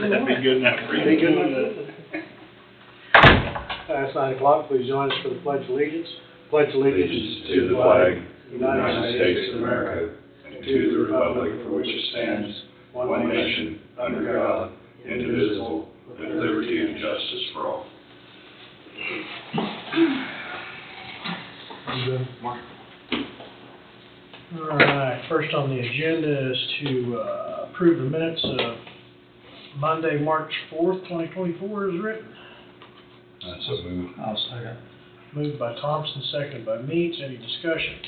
That'd be good enough for you. Be good enough. It's 9 o'clock, please join us for the Pledge of Allegiance. Pledge allegiance to the flag of the United States of America, and to the republic for which it stands, one nation, under God, indivisible, with liberty and justice for all. All right, first on the agenda is to approve the minutes of Monday, March 4th, 2024 as written. That's a move. I'll second. Moved by Thompson, seconded by Meats. Any discussion?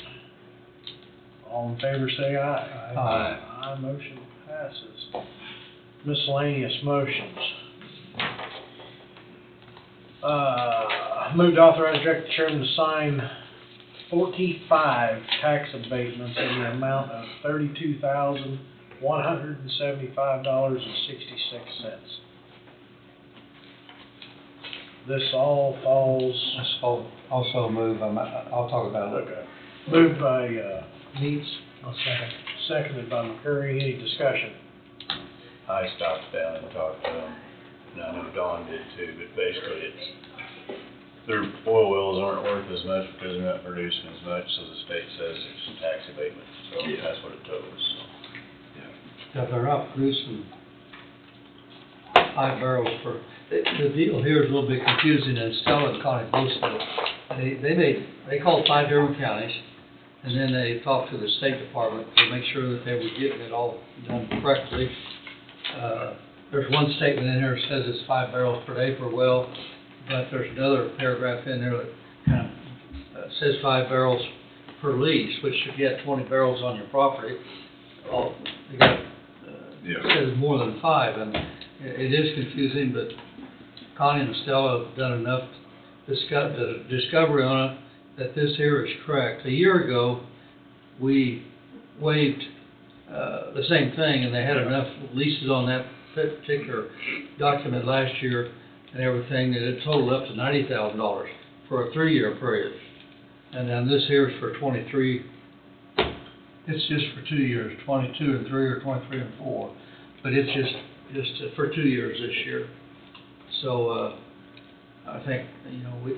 All in favor say aye. Aye. Aye, motion passes. Miscellaneous motions. Moved to authorize director chairman to sign 45 tax abatements in the amount of $32,175.66. This all falls. Also move, I'll talk about it. Okay. Moved by Meats, I'll second. seconded by McCurry. Any discussion? I stopped down and talked to them, and I know Dawn did too, but basically their oil wells aren't worth as much because they're not producing as much, so the state says it's some tax abatement, so that's what it totals, so. If they're not producing 5 barrels per, the deal here is a little bit confusing, and Stella and Connie both said, they called 5 different counties, and then they talked to the State Department to make sure that they were getting it all done correctly. There's one statement in here that says it's 5 barrels per day per well, but there's another paragraph in there that kind of says 5 barrels per lease, which if you have 20 barrels on your property, you got, it says more than 5, and it is confusing, but Connie and Stella have done enough discovery on it that this here is correct. A year ago, we waived the same thing, and they had enough leases on that particular document last year and everything that it totaled up to $90,000 for a 3-year period. And then this here is for 23. It's just for 2 years, 22 and 3 or 23 and 4, but it's just for 2 years this year. So I think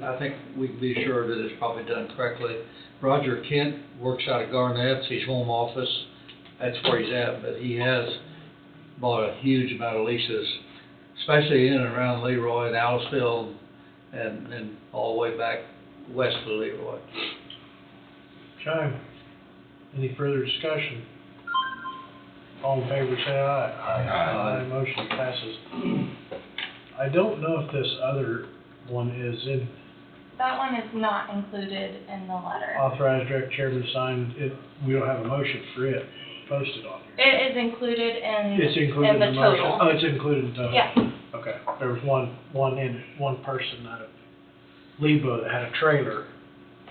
I think we can be sure that it's probably done correctly. Roger Kent works out of Garnett's, his home office. That's where he's at, but he has bought a huge amount of leases, especially in and around Leroy and Aliceville, and all the way back west of Leroy. Okay. Any further discussion? All in favor say aye. Aye. Motion passes. I don't know if this other one is in. That one is not included in the letter. Authorized director chairman to sign it. We don't have a motion for it posted on here. It is included in, It's included in in the the motion. total. Oh, it's included in the total? Yeah. Okay. There was one person out of Lebo that had a trailer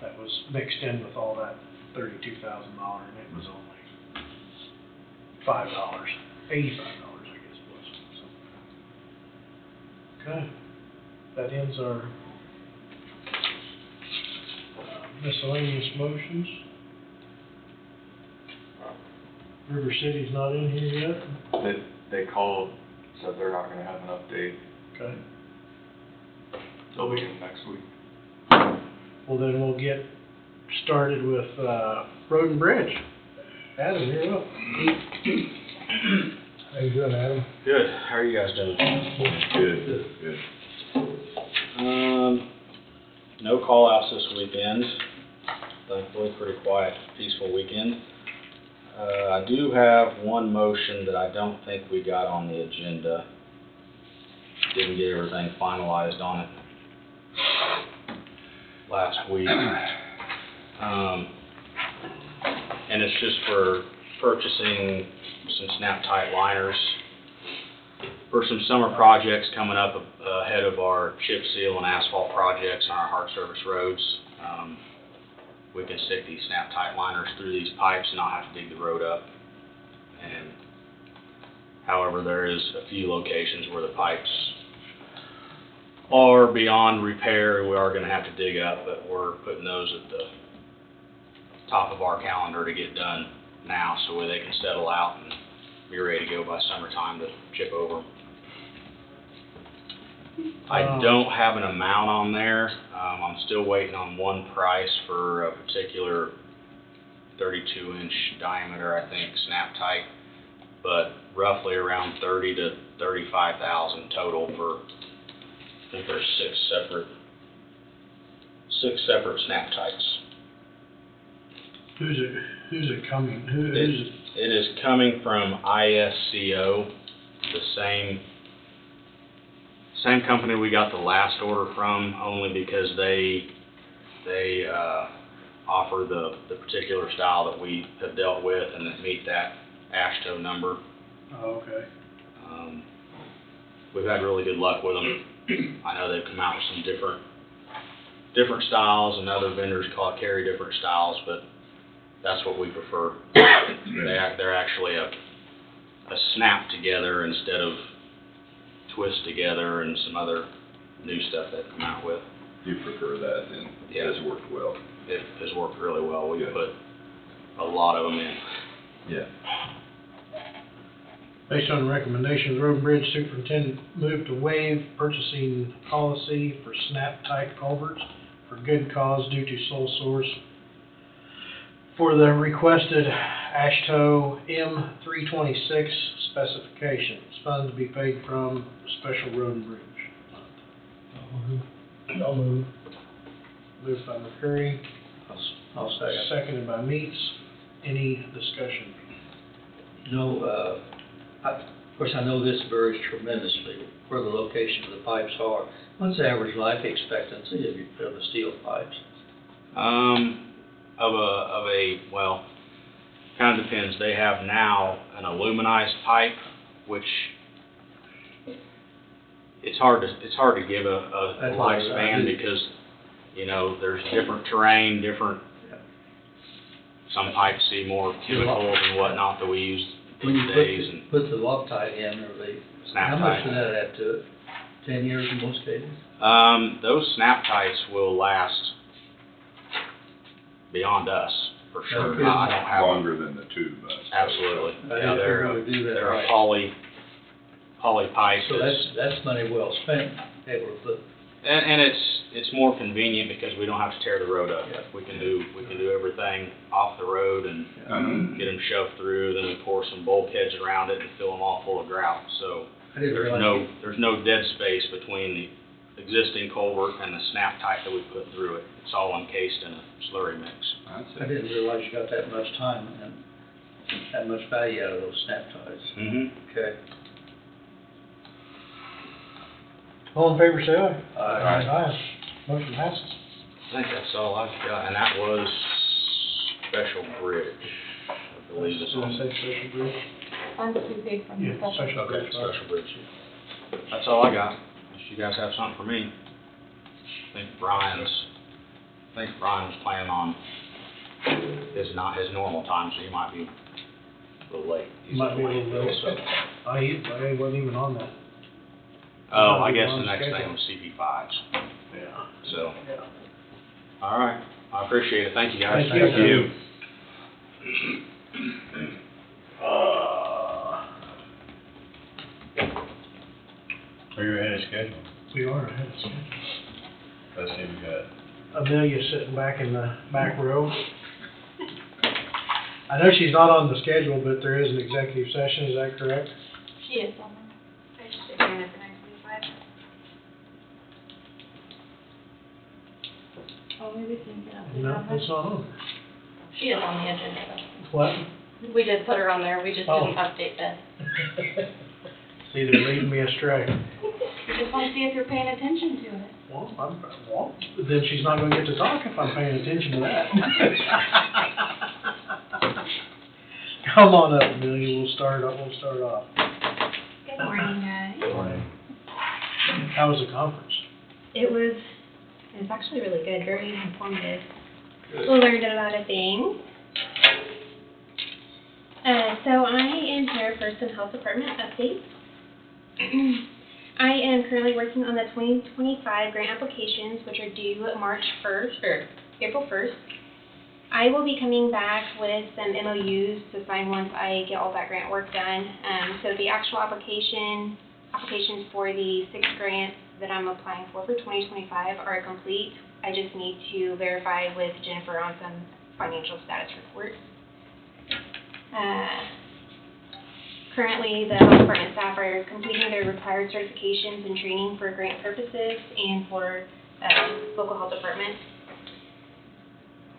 that was mixed in with all that $32,000, and it was only $5, $85, I guess it was. So. Okay. That ends our miscellaneous motions. River City's not in here yet? They called, said they're not gonna have an update. Okay. They'll be in next week. Well, then we'll get started with Road and Bridge. Adam, you're up. How you doing, Adam? Good. How are you guys doing? Good. No call outs this weekend. Thankfully, pretty quiet, peaceful weekend. I do have one motion that I don't think we got on the agenda. Didn't get everything finalized on it last week. And it's just for purchasing some snap-tight liners for some summer projects coming up ahead of our chip seal and asphalt projects on our hard surface roads. We can stick these snap-tight liners through these pipes and not have to dig the road up. And however, there is a few locations where the pipes are beyond repair. We are going to have to dig up, but we're putting those at the top of our calendar to get done now, so they can settle out and be ready to go by summertime to chip over. I Um, don't have an amount on there. I'm still waiting on one price for a particular 32-inch diameter, I think, snap tight, but roughly around 30 to 35,000 total for, I think there's six separate snap tights. Who's it coming, who's it? It is coming from ISCO, the same company we got the last order from, only because they offer the particular style that we have dealt with and that meet that AASHTO number. Oh, okay. We've had really good luck with them. I know they've come out with some different styles, and other vendors carry different styles, but that's what we prefer. They're actually a snap together instead of twist together and some other new stuff they've come out with. You prefer that, and Yeah. it has worked well. It has worked really well. We Good. put a lot of them in. Yeah. Based on recommendations, Road and Bridge Superintendent moved to waive purchasing policy for snap-type culverts for good cause due to sole source for the requested AASHTO M326 specifications. Funds to be paid from Special Road and Bridge. I'll move. Moved by McCurry, I'll second. seconded by Meats. Any discussion? No, of course, I know this varies tremendously where the location of the pipes are. What's the average life expectancy of the steel pipes? Well, kind of depends. They have now an aluminized pipe, which it's hard to give a That's what I lifespan do. because, you know, there's different terrain, some pipes see more chemicals and whatnot that we use When you these days, and put the Loctite in, or how much does that add to it? 10 years in most cases? those snap tights will last beyond us, for sure. Okay. I don't have. Longer than the tube. Absolutely. I Yeah, think they're gonna do that they're a right. poly pipe. So that's money well spent, able to put, And it's more convenient because we don't have to tear the road up. Yeah. We can do everything off the road and get them shoved through, then we pour some bulkheads around it and fill them all full of grout. So I didn't realize. there's no dead space between the existing culvert and the snap type that we put through it. It's all encased in a slurry mix. I didn't realize you got that much time and that much value out of those snap ties. Mm-hmm. Okay. All in favor, say aye. Aye. Aye. Motion passes. I think that's all I've got, and that was Special Bridge, I believe it's Did I on. say Special Bridge? Funds to be paid from the Yeah, special. Special Okay, Bridge. Special Bridge. That's all I got. Unless you guys have something for me. I think Brian was planning on his normal time, so he might be a little late. He's Might be a little late, late. so. I wasn't even on that. Oh, I Might be guess on the next schedule. thing was CP5s, Yeah. so, Yeah. all right. I appreciate it. Thank you, guys. Thank you. Are you ahead of schedule? We are ahead of schedule. Let's see, we got, Amelia sitting back in the back row. I know she's not on the schedule, but there is an executive session, is that correct? She is on there. I just adjourned it for 9:25. Oh, maybe we can get up. No, it's not on. She is on the agenda though. What? We did put her on there, we just Oh. didn't update that. See, they're leading me astray. We just want to see if you're paying attention to it. Well, then she's not gonna get to talk if I'm paying attention to that. Come on up, Amelia, we'll start off. Good morning, guys. How was the conference? It was actually really good, very informative. We learned a lot of things. So I am here for some health department updates. I am currently working on the 2025 grant applications, which are due March 1st, or April 1st. I will be coming back with some MOUs to sign once I get all that grant work done. So the actual applications for the 6 grants that I'm applying for 2025 are complete. I just need to verify with Jennifer on some financial status reports. Currently, the health department staff are completing their required certifications and training for grant purposes and for local health department.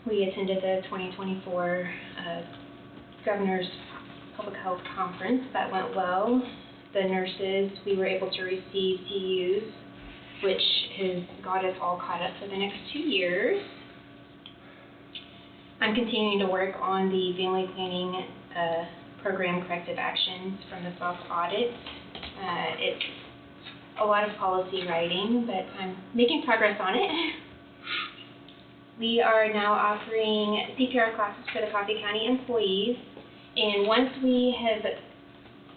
We attended the 2024 Governor's Public Health Conference. That went well. The nurses, we were able to receive CUs, which has got us all caught up for the next 2 years. I'm continuing to work on the family planning program corrective actions from the soft audit. It's a lot of policy writing, but I'm making progress on it. We are now offering CPR classes for the Coffee County employees, and once we have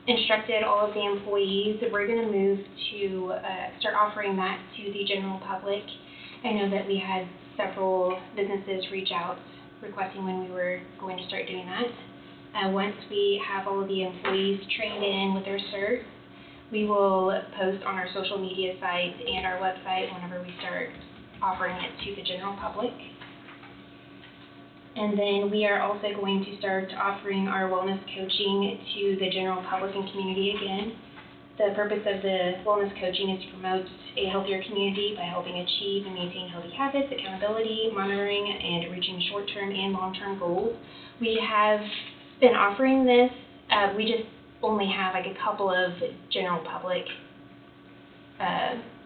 instructed all of the employees, we're going to move to start offering that to the general public. I know that we had several businesses reach out requesting when we were going to start doing that. Once we have all of the employees trained in with their certs, we will post on our social media sites and our website whenever we start offering it to the general public. And then we are also going to start offering our wellness coaching to the general public and community again. The purpose of the wellness coaching is to promote a healthier community by helping achieve and maintain healthy habits, accountability, monitoring, and reaching short-term and long-term goals. We have been offering this. We just only have like a couple of general public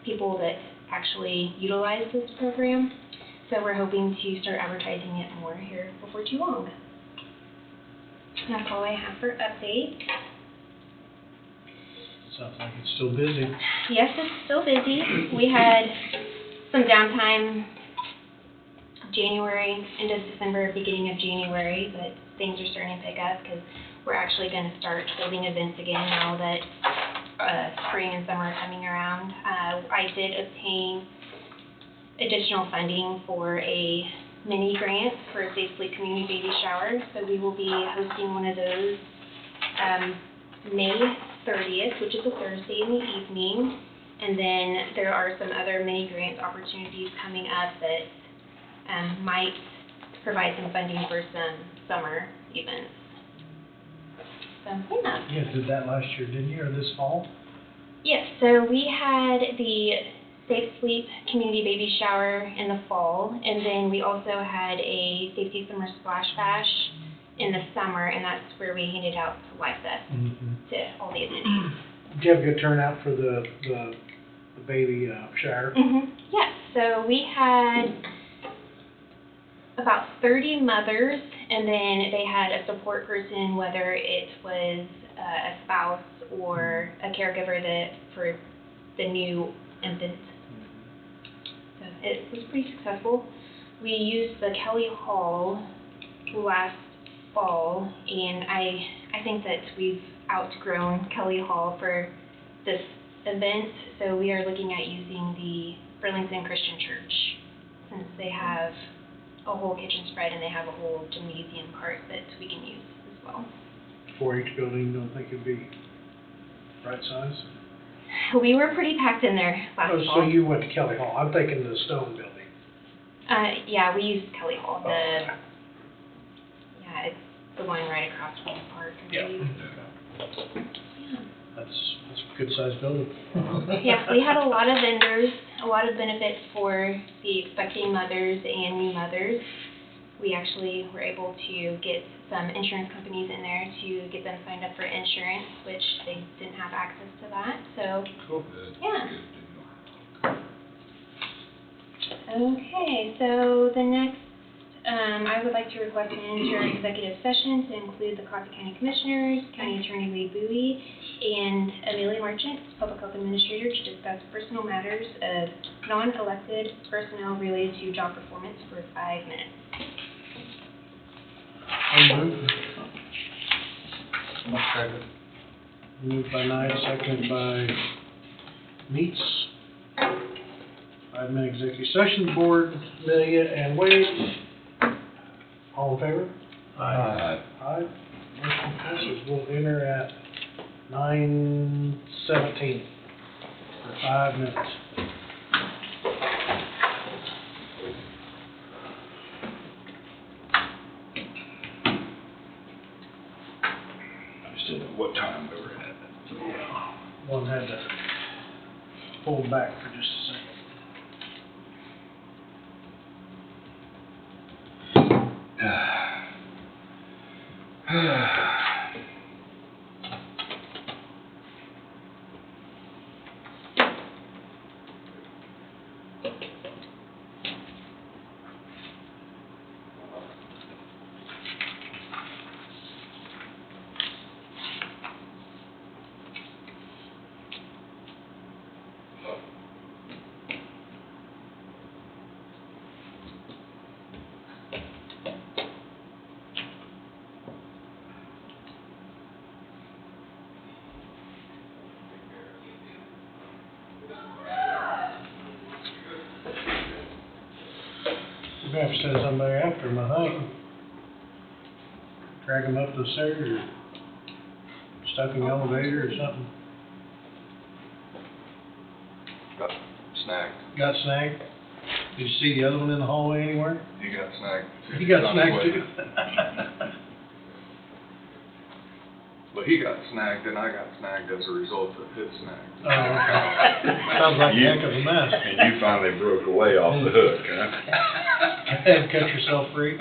people that actually utilize this program. So we're hoping to start advertising it more here before too long. That's all I have for updates. Sounds like it's still busy. Yes, it's still busy. We had some downtime January, into December, beginning of January, but things are starting to pick up because we're actually going to start holding events again now that spring and summer are coming around. I did obtain additional funding for a mini grant for a Safe Sleep Community Baby Shower, so we will be hosting one of those May 30th, which is a Thursday in the evening, and then there are some other mini grant opportunities coming up that might provide some funding for some summer events. So, yeah. You did that last year, didn't you, or this fall? Yes, so we had the Safe Sleep Community Baby Shower in the fall, and then we also had a Safety Summer Splash Bash in the summer, and that's where we handed out life vests to all the attendees. Did you have a good turnout for the baby shower? Yes, so we had about 30 mothers, and then they had a support person, whether it was a spouse or a caregiver for the new infant. So it was pretty successful. We used the Kelly Hall last fall, and I think that we've outgrown Kelly Hall for this event, so we are looking at using the Burlington Christian Church, since they have a whole kitchen spread and they have a whole gymnasium part that we can use as well. 4-H building, don't think it'd be right size? We were pretty packed in there last fall. So you went to Kelly Hall. I'm thinking the stone building. Yeah, we used Kelly Hall. Yeah, it's the one right across from the park. Yeah. That's a good sized building. Yeah, we had a lot of vendors, a lot of benefits for the expecting mothers and new mothers. We actually were able to get some insurance companies in there to get them signed up for insurance, which they didn't have access to that. So, cool. Yeah. Okay, so the next, I would like to request an enter executive session to include the Coffee County Commissioners, County Attorney Lee Bowie, and Amelia Merchant, Public Health Administrator, to discuss personal matters of non-elected personnel related to job performance for 5 minutes. Moved by Knight, seconded by Meats. 5-minute executive session. Board, Amelia and Wade. All in favor? Aye. Aye. Motion passes. We'll enter at 9:17 for 5 minutes. one had to pull back for just a second. We're gonna have to send somebody after him, I think. Drag him up the stairs or stuck in the elevator or something. Got snagged. Got snagged. Did you see the other one in the hallway anywhere? He got snagged. He got snagged too. But he got snagged and I got snagged as a result of his snag. Oh, sounds like a heck of a mess. And you finally broke away off the hook, huh? And cut yourself free.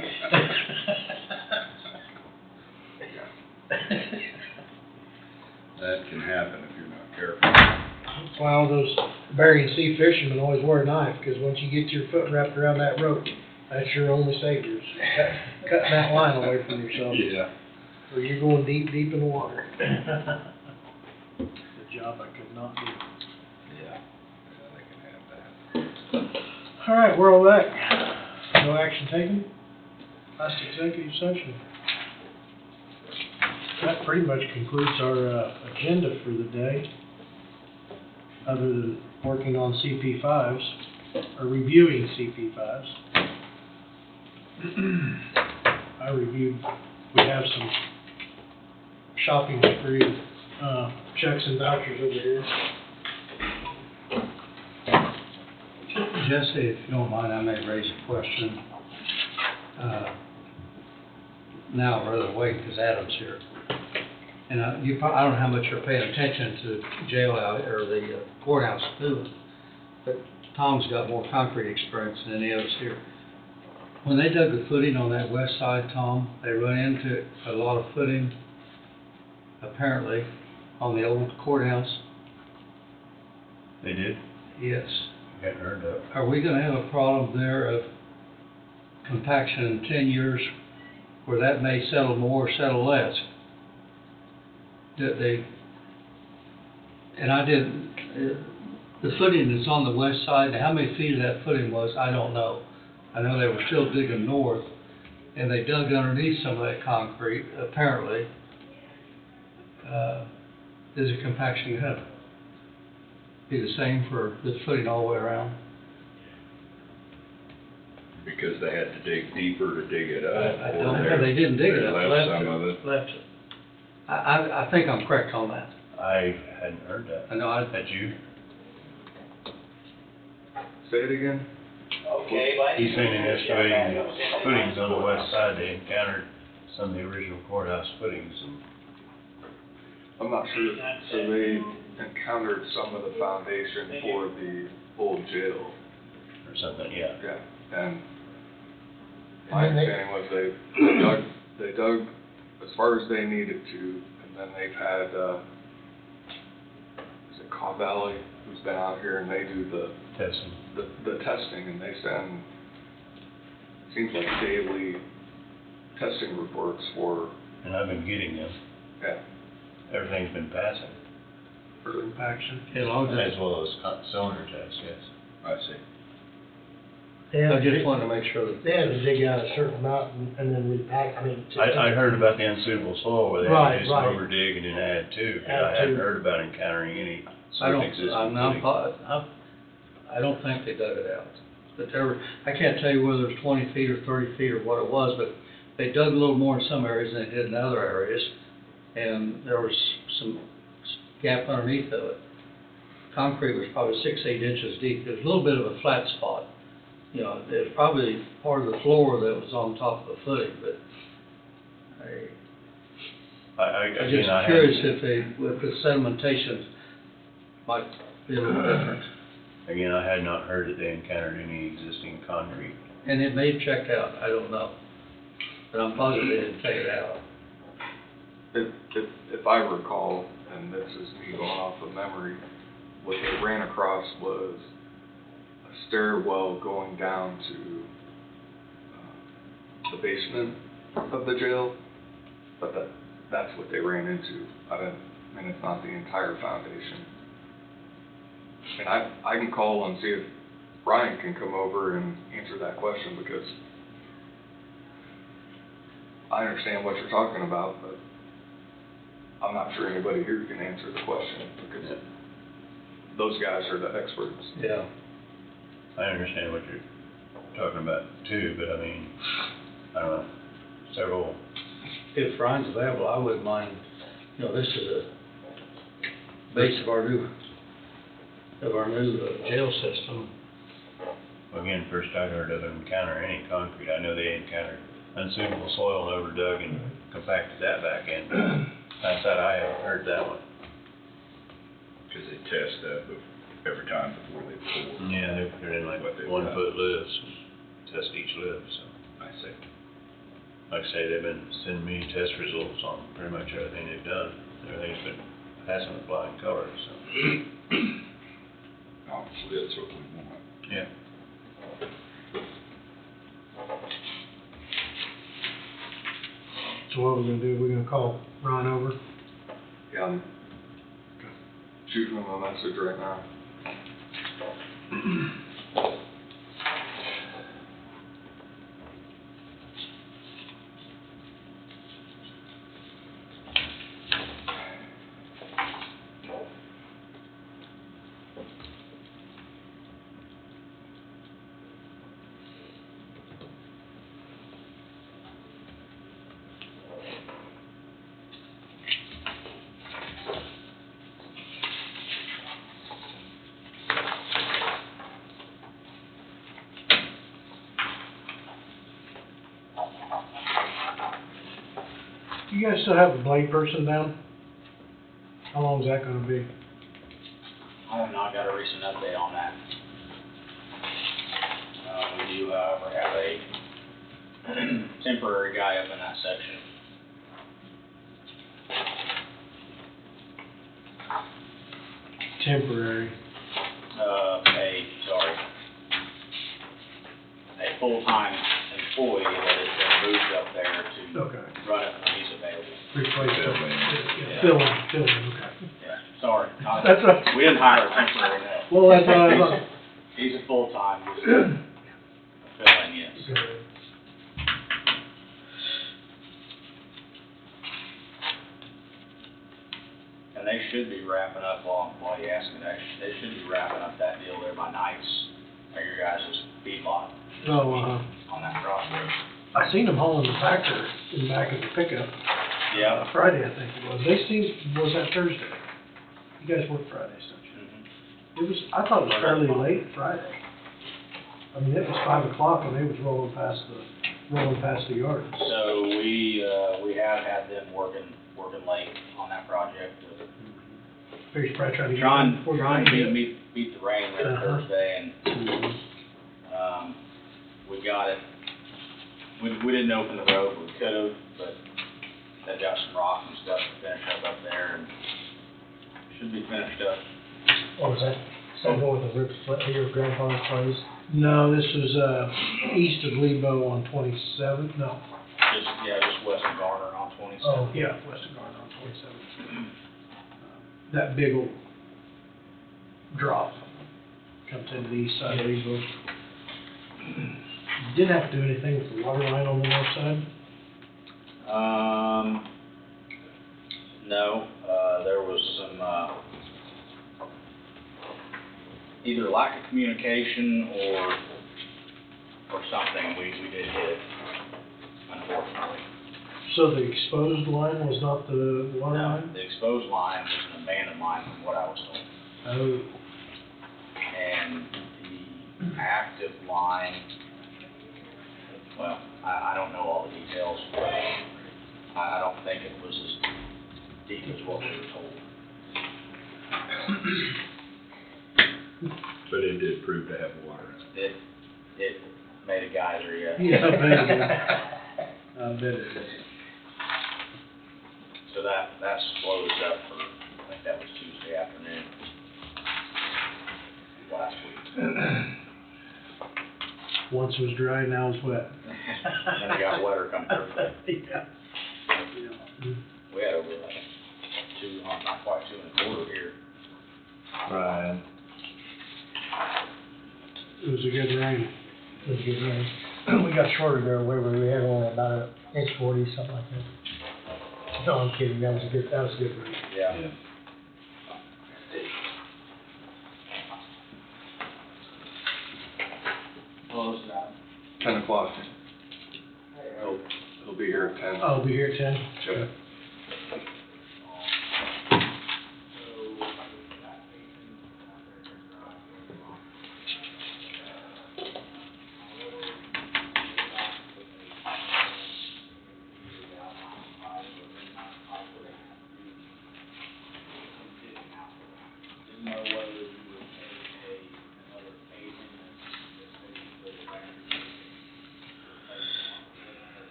That can happen if you're not careful. That's why all those Bering Sea fishermen always wear a knife, because once you get your foot wrapped around that rope, that's your only saviors. Cutting that line away from yourself. Yeah. Or you're going deep, deep in the water. The job I could not do. Yeah. Yeah, they can have that. All right, we're all back. No action taken. Last executive session. That pretty much concludes our agenda for the day. Other than working on CP5s, or reviewing CP5s. I reviewed, we have some shopping spree, checks and vouchers over here. Jesse, if you don't mind, I may raise a question. Now, I'd rather wait because Adam's here. And I don't know how much you're paying attention to jail out, or the courthouse doing, but Tom's got more concrete experience than any of us here. When they dug the footing on that west side, Tom, they run into a lot of footing, apparently, on the old courthouse. They did? Yes. Hadn't heard that. Are we gonna have a problem there of compaction in 10 years where that may settle more or settle less? The footing is on the west side. How many feet of that footing was, I don't know. I know they were still digging north, and they dug underneath some of that concrete, apparently. Is the compaction gonna be the same for this footing all the way around? Because they had to dig deeper to dig it up. I don't know, they didn't dig it up. They left some of it. Left it. I think I'm correct on that. I hadn't heard that. I know, Had you? Say it again? He's saying in excavating footings on the west side, they encountered some of the original courthouse footings. And I'm not sure. So they encountered some of the foundation for the old jail. or something, yeah. Yeah, and my understanding was they dug as far as they needed to, and then they've had, is it Caw Valley, who's been out here, and they do the Testing. the testing, and they send, seems like daily testing reports for, And I've been getting them. yeah, Everything's been passing. for Compaction. as long as As well as cylinder tests, yes. I see. I just wanted to make sure that. They had to dig out a certain amount and then repack, I heard about the unsuitable soil where they had to do some Right. over dig and then add to, but Add I hadn't to. heard about encountering any I sort of don't, existing I'm, footing. I don't think they dug it out. But there were, I can't tell you whether it was 20 feet or 30 feet or what it was, but they dug a little more in some areas than they did in other areas. And there was some gap underneath of it. Concrete was probably 6-8 inches deep. There was a little bit of a flat spot. You know, it was probably part of the floor that was on top of the footing, but I'm Again, just I curious hadn't- if the sedimentation might be a little different. Again, I had not heard that they encountered any existing concrete. And it may have checked out, I don't know. But I'm positive they didn't take it out. If I recall, and this is me going off of memory, what they ran across was a stairwell going down to the basement of the jail, but that's what they ran into. I mean, it's not the entire foundation. And I can call and see if Brian can come over and answer that question, because I understand what you're talking about, but I'm not sure anybody here can answer the question, because those guys are the experts. Yeah. I understand what you're talking about too, but I mean, I don't know, several, If Ryan's available, I wouldn't mind, you know, this is a base of our new jail system. again, first I heard of them encounter any concrete. I know they encountered unsuitable soil and overdug and compacted that back in, but outside I haven't heard that one. Cause they test that every time before they pour. Yeah, they put in like What they've 1 done. foot lifts, test each lift, so. I see. Like I say, they've been sending me test results on pretty much everything they've done. Everything's been passing with flying colors, so. Obviously, that's what we want. Yeah. So what we're gonna do, we're gonna call Ron over? Yeah, I'm shooting him a message right now. You guys still have the blade person down? How long is that gonna be? I have not got a recent update on that. We do, however, have a temporary guy up in that section. Temporary. A full-time employee that has been moved up there to Okay. run it when he's available. Replace it. Fill in. Yeah, fill in, okay. Yeah, sorry. That's right. We didn't hire a temporary, no. Well, that's what I thought. He's a full-time, just filling, yes. And they should be wrapping up, while you ask me that, they should be wrapping up that deal there by Knights, or your guys' feedlot Oh, on that project. I seen them hauling the tractor in the back of the pickup. Yeah. Friday, I think it was. Was that Thursday? You guys work Fridays, don't you? It was, I thought it was fairly late Friday. I mean, it was 5 o'clock and they was rolling past the yard. So we have had them working late on that project. Figured probably try to get. Trying to beat the rain there Uh-huh. Thursday, and, we got it. We didn't open the road, we could've, but they've got some rock and stuff to finish up there, and should be finished up. What was that? Something with the roof, your grandfather's place? No, this was, east of Lebo on 27th, no. Just west of Garner on 27. Oh, yeah, west of Garner on 27th. That big old drop comes into the east side of Lebo. Didn't have to do anything with the water line on the north side? No, there was some, either lack of communication or something, we did hit, unfortunately. So the exposed line was not the water No, line? the exposed line was an abandoned line from what I was told. Oh, And the active line, well, I don't know all the details, but I don't think it was as deep as what we were told. But it did prove to have water. It made a geyser, yeah. Yeah, I bet it did. I bet it did. So that slows up for, I think that was Tuesday afternoon last week. Once it was dry, now it's wet. And then it got wetter coming Thursday. Yeah. We had over, not quite 2.25 here. Ryan, It was a good rain. It was good rain. We got shorter there, wherever we had only about an inch 40, something like that. No, I'm kidding, that was a good rain. Yeah. yeah. 10 o'clock. He'll be here at 10. I'll be here at 10. Yep.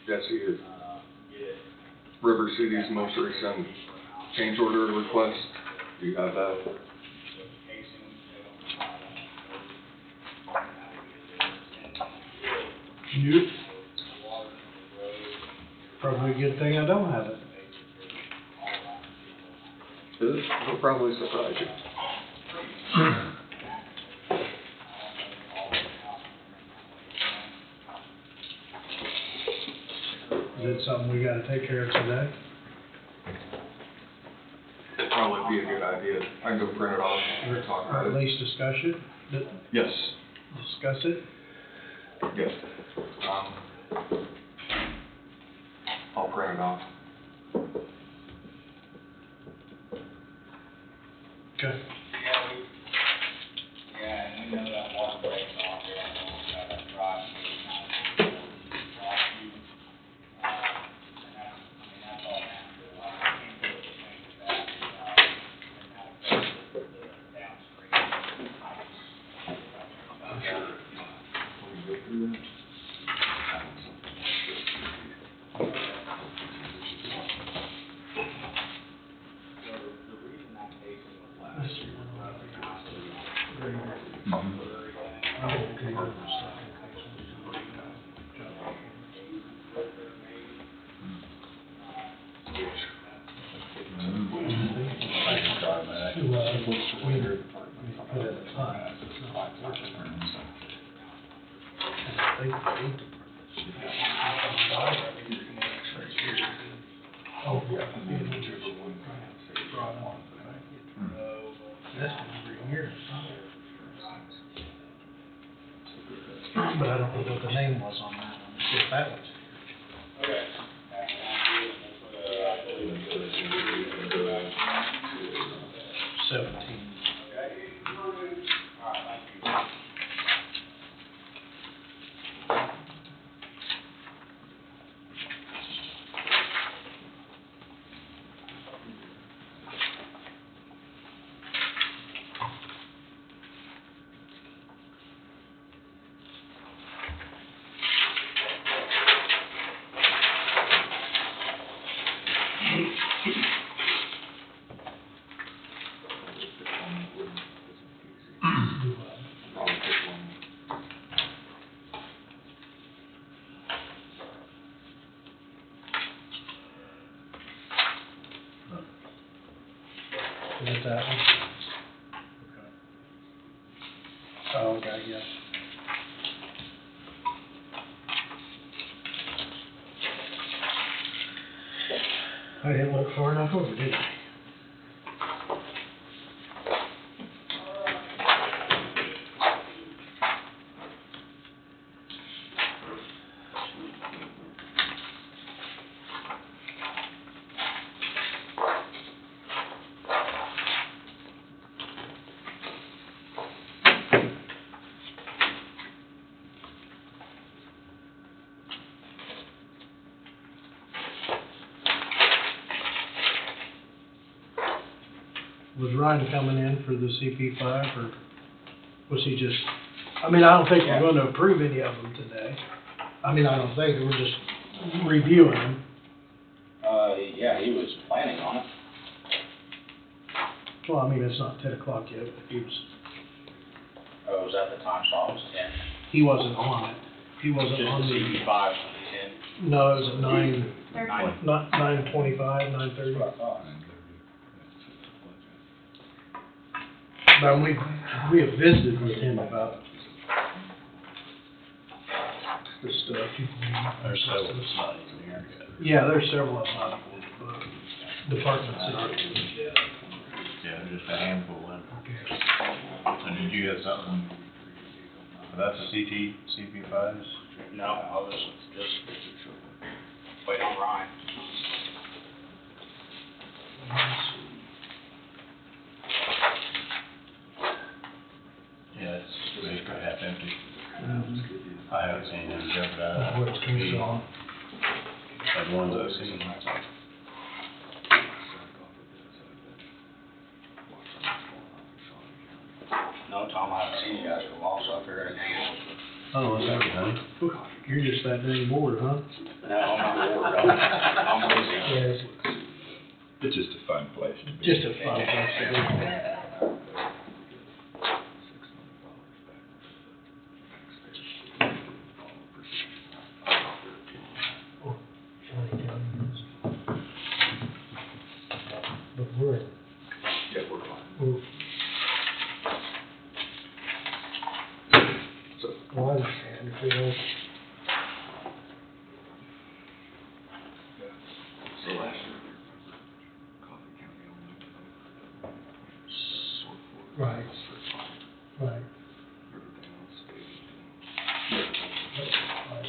Jesse, is River City's most recent change order request, do you have that? You? Probably a good thing I don't have it. It'll probably surprise you. Is it something we gotta take care of today? It'd probably be a good idea. I can go print it off and talk Or about at it. least discuss it? Yes, Discuss it? yes. I'll print it off. Okay. Yeah, and we know that water breaks off there, and that drive, and that's all natural. I can't do anything with that, and that affects the downstream pipes. I'm sure. Can we go through that? So the reason that basin was last year was Put it at 5. It's not working. And I think the heat Oh, yeah. That's been for years. But I don't know what the name was on that one, if that was. Okay. 17. Is it that one? Okay. Oh, okay, yeah. I didn't look far enough over, did I? Was Ryan coming in for the CP5, or was he just, I mean, I don't think we're gonna approve any of them today. I mean, I don't think, we're just reviewing them. Yeah, he was planning on it. Well, I mean, it's not 10 o'clock yet, but he was, Oh, was that the time slot, was 10? he wasn't on it. He wasn't Just on the the, CP5, 10. no, it was at 9, They're- not 9:25, 9:30. But we have visited with him about this stuff. There's several that's not even here yet. Yeah, there's several of them, departments that aren't. Yeah, there's just a handful in. And did you have something? That's a CP5s? No, I was just waiting on Ryan. Yeah, it's basically half empty. I haven't seen them jump it out. That's where it's coming from. Like the ones I've seen. No, Tom, I haven't seen you guys for a while, so I figured I'd hang out with you. Oh, that's everything. You're just that dang bored, huh? No, I'm not bored, I'm busy. Yes. It's just a fun place to be. Just a fun place to be. But we're, Yeah, we're fine. we're, So, well, I understand if we don't, so last year, Coffee County only sort for. Right. right, Everything else right.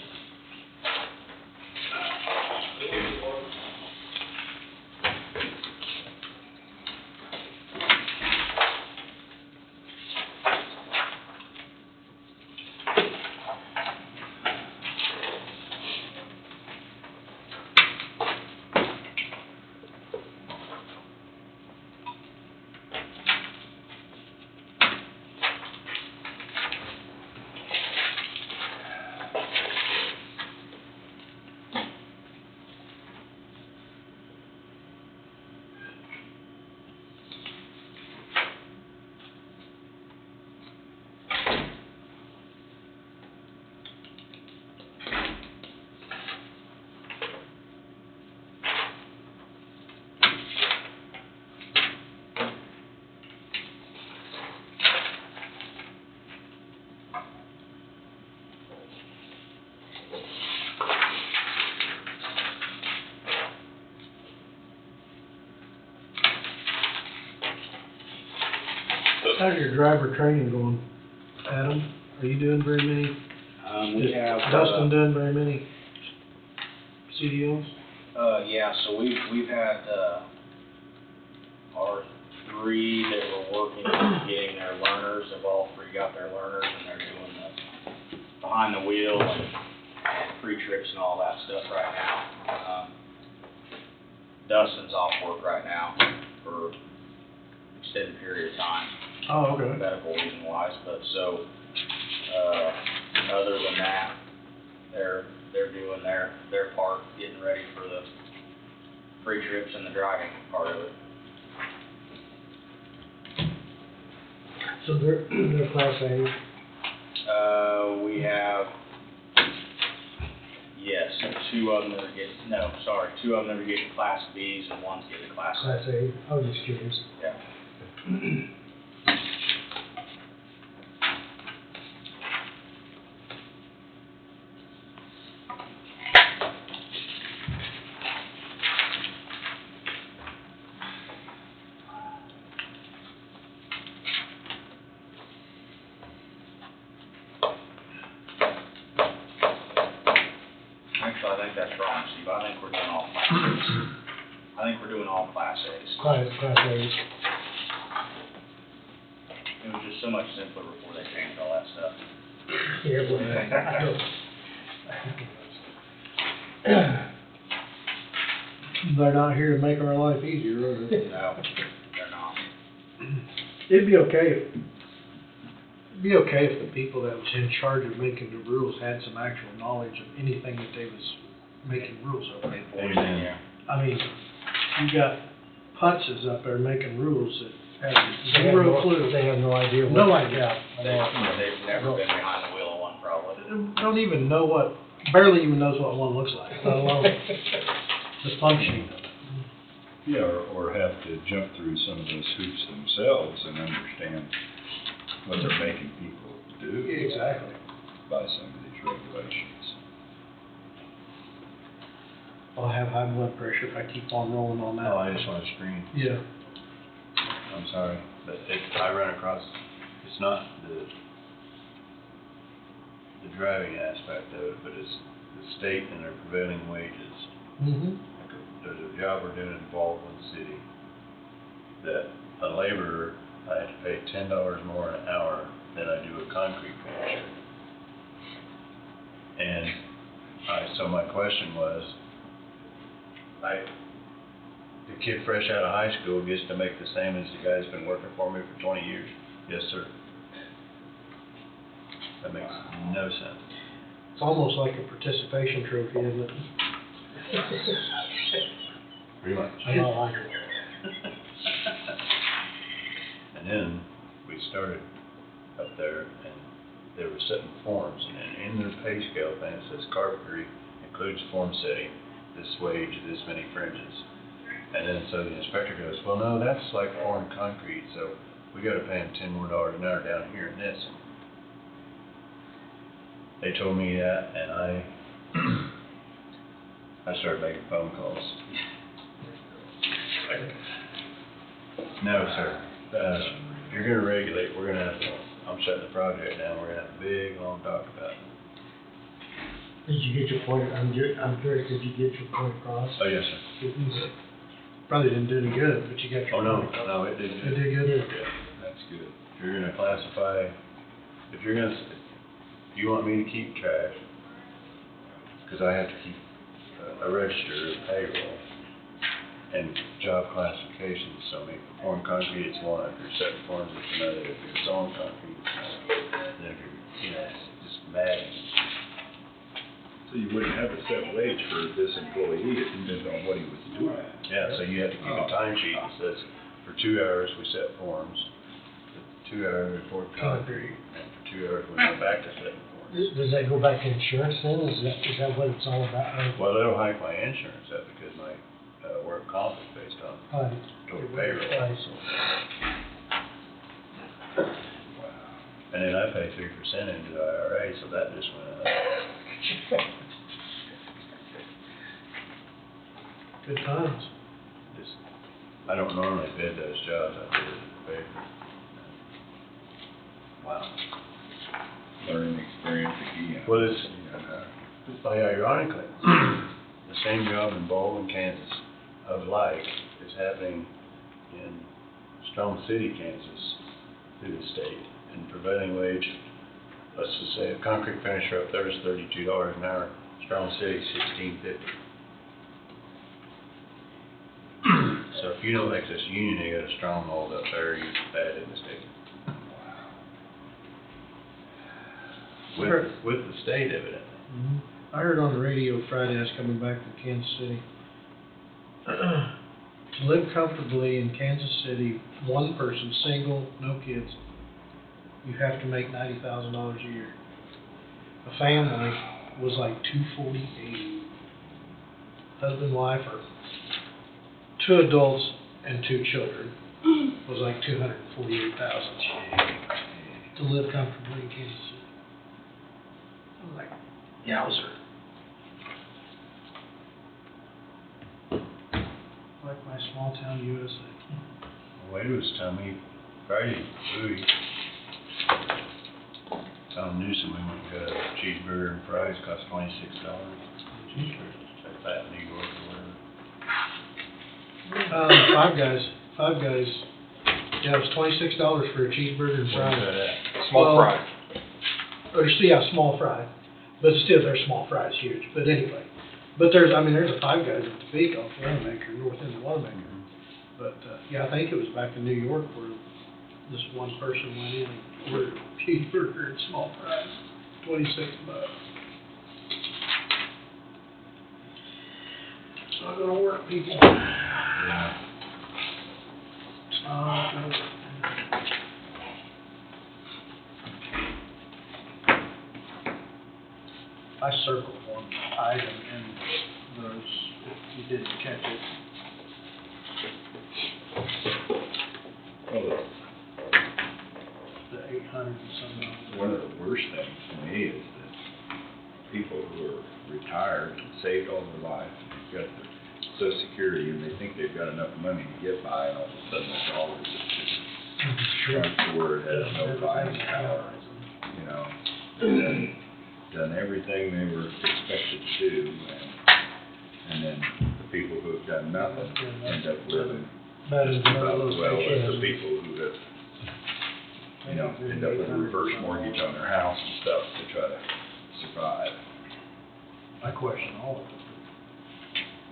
How's your driver training going, Adam? Are you doing very many? We have, Dustin doing very many CDLs? yeah, so we've had, our three that were working on getting their learners, have all three got their learners, and they're doing the behind the wheel and pre-trips and all that stuff right now. Dustin's off work right now for extended period of time. Oh, okay. Medical reason wise, but so, other than that, they're doing their part, getting ready for the pre-trips and the driving part of it. So they're class A, We have, yes, two of them that are getting, no, sorry, two of them that are getting class Bs and one's getting class A. class A, I was just curious. Yeah. Actually, I think that's wrong, Steve. I think we're doing all class A's. I think we're doing all class A's. Class A's. It was just so much simpler before they changed all that stuff. Yeah, They're not here to make our life easier, are they? No, they're not. It'd be okay if the people that was in charge of making the rules had some actual knowledge of anything that they was making rules over. Amen. I mean, you got putzes up there making rules that have They have zero no- clue. They have no idea what. No idea. They've never been behind the wheel of one probably. Don't even know barely even knows what one looks like, let alone the functioning of it. Yeah, or have to jump through some of those hoops themselves and understand what they're making people do Exactly. by some of these regulations. I'll have high blood pressure if I keep on rolling on that. Oh, I just want to screen. Yeah. I'm sorry, but I run across, it's not the driving aspect of it, but it's the state and their prevailing wages. Mm-hmm. There's a job we're doing in Baldwin City that a laborer, I have to pay $10 more an hour than I do a concrete finisher. And so my question was, the kid fresh out of high school gets to make the same as the guy that's been working for me for 20 years? Yes, sir. That makes no sense. It's almost like a participation trophy, isn't it? Pretty much. I don't like it. And then we started up there and they were setting forms, and in their pay scale thing it says carpentry includes form setting, this wage, this many fringes. And then so the inspector goes, well, no, that's like pouring concrete, so we gotta pay him $10 more an hour down here in this. They told me that, and I started making phone calls. No, sir. If you're gonna regulate, we're gonna have to, I'm shutting the project down, we're gonna have a big, long talk about it. Did you get your point, I'm curious, did you get your point across? Oh, yes, sir. Probably didn't do any good, but you got your. Oh, no, point. no, it did It good. did good? Yeah, that's good. If you're gonna classify, if you're gonna, you want me to keep track, because I have to keep a register of payroll and job classifications, so I mean, for pouring concrete, it's one, if you're setting forms, it's another, if you're sawing concrete, it's another, and if you're, it's just bad. So you wouldn't have a set wage for this employee, it depends on what he was doing. Yeah, so you have to keep a time sheet that says, for 2 hours, we set forms, for 2 hours, we poured concrete, and for 2 hours, we went back to setting forms. Does that go back to insurance then? Is that what it's all about? Well, it'll hike my insurance up because my work comp is based on Right. total payroll. Right. And then I pay 3% into the IRA, so that just went up. Good times. Just, I don't normally bid those jobs, I bid it in favor. Wow. Learning experience again. Well, it's ironically, the same job in Baldwin, Kansas, of like, is happening in Strong City, Kansas, through the state. And prevailing wage, let's just say a concrete finisher up there is $32 an hour, Strong City, $16.50. So if you don't make this union, you got a stronghold up there, you're bad in the state. With the state evidently. Mhm. I heard on the radio Friday, I was coming back from Kansas City. To live comfortably in Kansas City, one person, single, no kids, you have to make $90,000 a year. A family was like $248. Husband, wife, or 2 adults and 2 children was like $248,000 to live comfortably in Kansas City. I'm like, yowzer. Like my small town USA. Wade was telling me Friday, Louis, Tom Newsom, we went and got a cheeseburger and fries, cost $26. Like that in New York or whatever. Five Guys. Yeah, it was $26 for a cheeseburger and Where's fries. that at? Small Well, fry. Or, yeah, small fry, but still, they're small fries, huge, but anyway. But there's a Five Guys at Topeka off Wanamaker, north end of Wanamaker. But, yeah, I think it was back in New York where this one person went in and ordered a cheeseburger at small price, $26. It's not gonna work, people. It's not gonna work. I circled one item in those, if you didn't catch it. The 800 and some dollars. One of the worst things to me is that people who are retired and saved all their life, and got their Social Security, and they think they've got enough money to get by, and all of a sudden there's always just front door that has no buying power, you know. And done everything they were expected to do, and then the people who have done nothing end up living just about as well as the people who have, you know, end up with a reverse mortgage on their house and stuff to try to survive. I question all of it.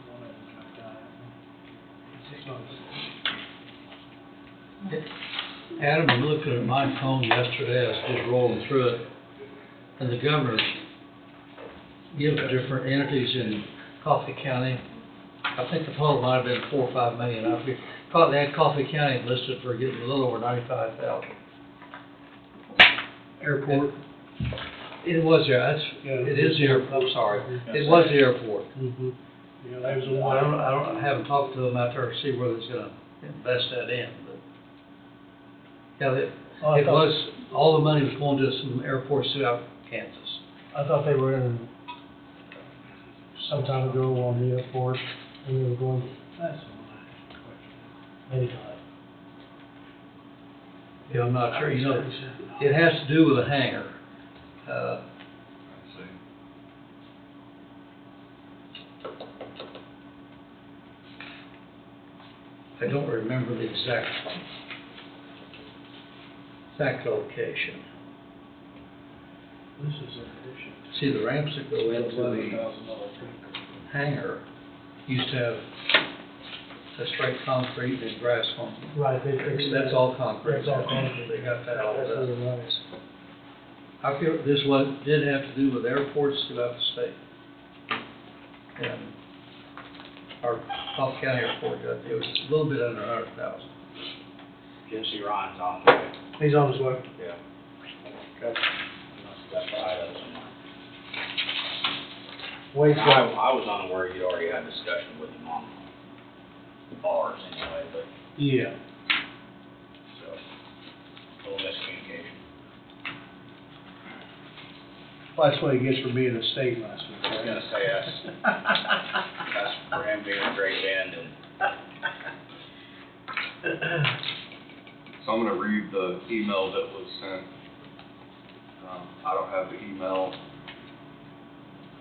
One of them kind of died. Adam, I'm looking at my phone yesterday, I was just rolling through it, and the governor's give to different entities in Coffee County. I think the total might have been $4 or $5 million. They had Coffee County listed for getting a little over $95,000. Airport. It was there, it is the airport, I'm sorry. It was the airport. Mm-hmm. Yeah, that was the I one. I haven't talked to them out there to see whether it's gonna invest that in, but. Yeah, it was, all the money was going to some airports throughout Kansas. I thought they were in some time ago on the airport, and they were going, That's the one I question. maybe not. Yeah, I'm not sure, you know, it has to do with a hangar. I don't remember the exact location. This is an addition. See, the ramps that go into the $11,000 hangar used to have a straight concrete and grass on them. Right, That's all concrete. That's all concrete. They got that all That's done. really nice. I feel this one did have to do with airports throughout the state. And our Coffee County Airport, it was a little bit under 100,000. Jim C. Ryan's on the way. He's on his way. Yeah. Okay. That's right, that's mine. Wait, I was unaware you'd already had a discussion with him on bars anyway, but, yeah. so, a little miscommunication. Well, that's what he gets for being a state last week, I was right? gonna say, that's for him being a great band and So I'm gonna read the email that was sent. I don't have the email.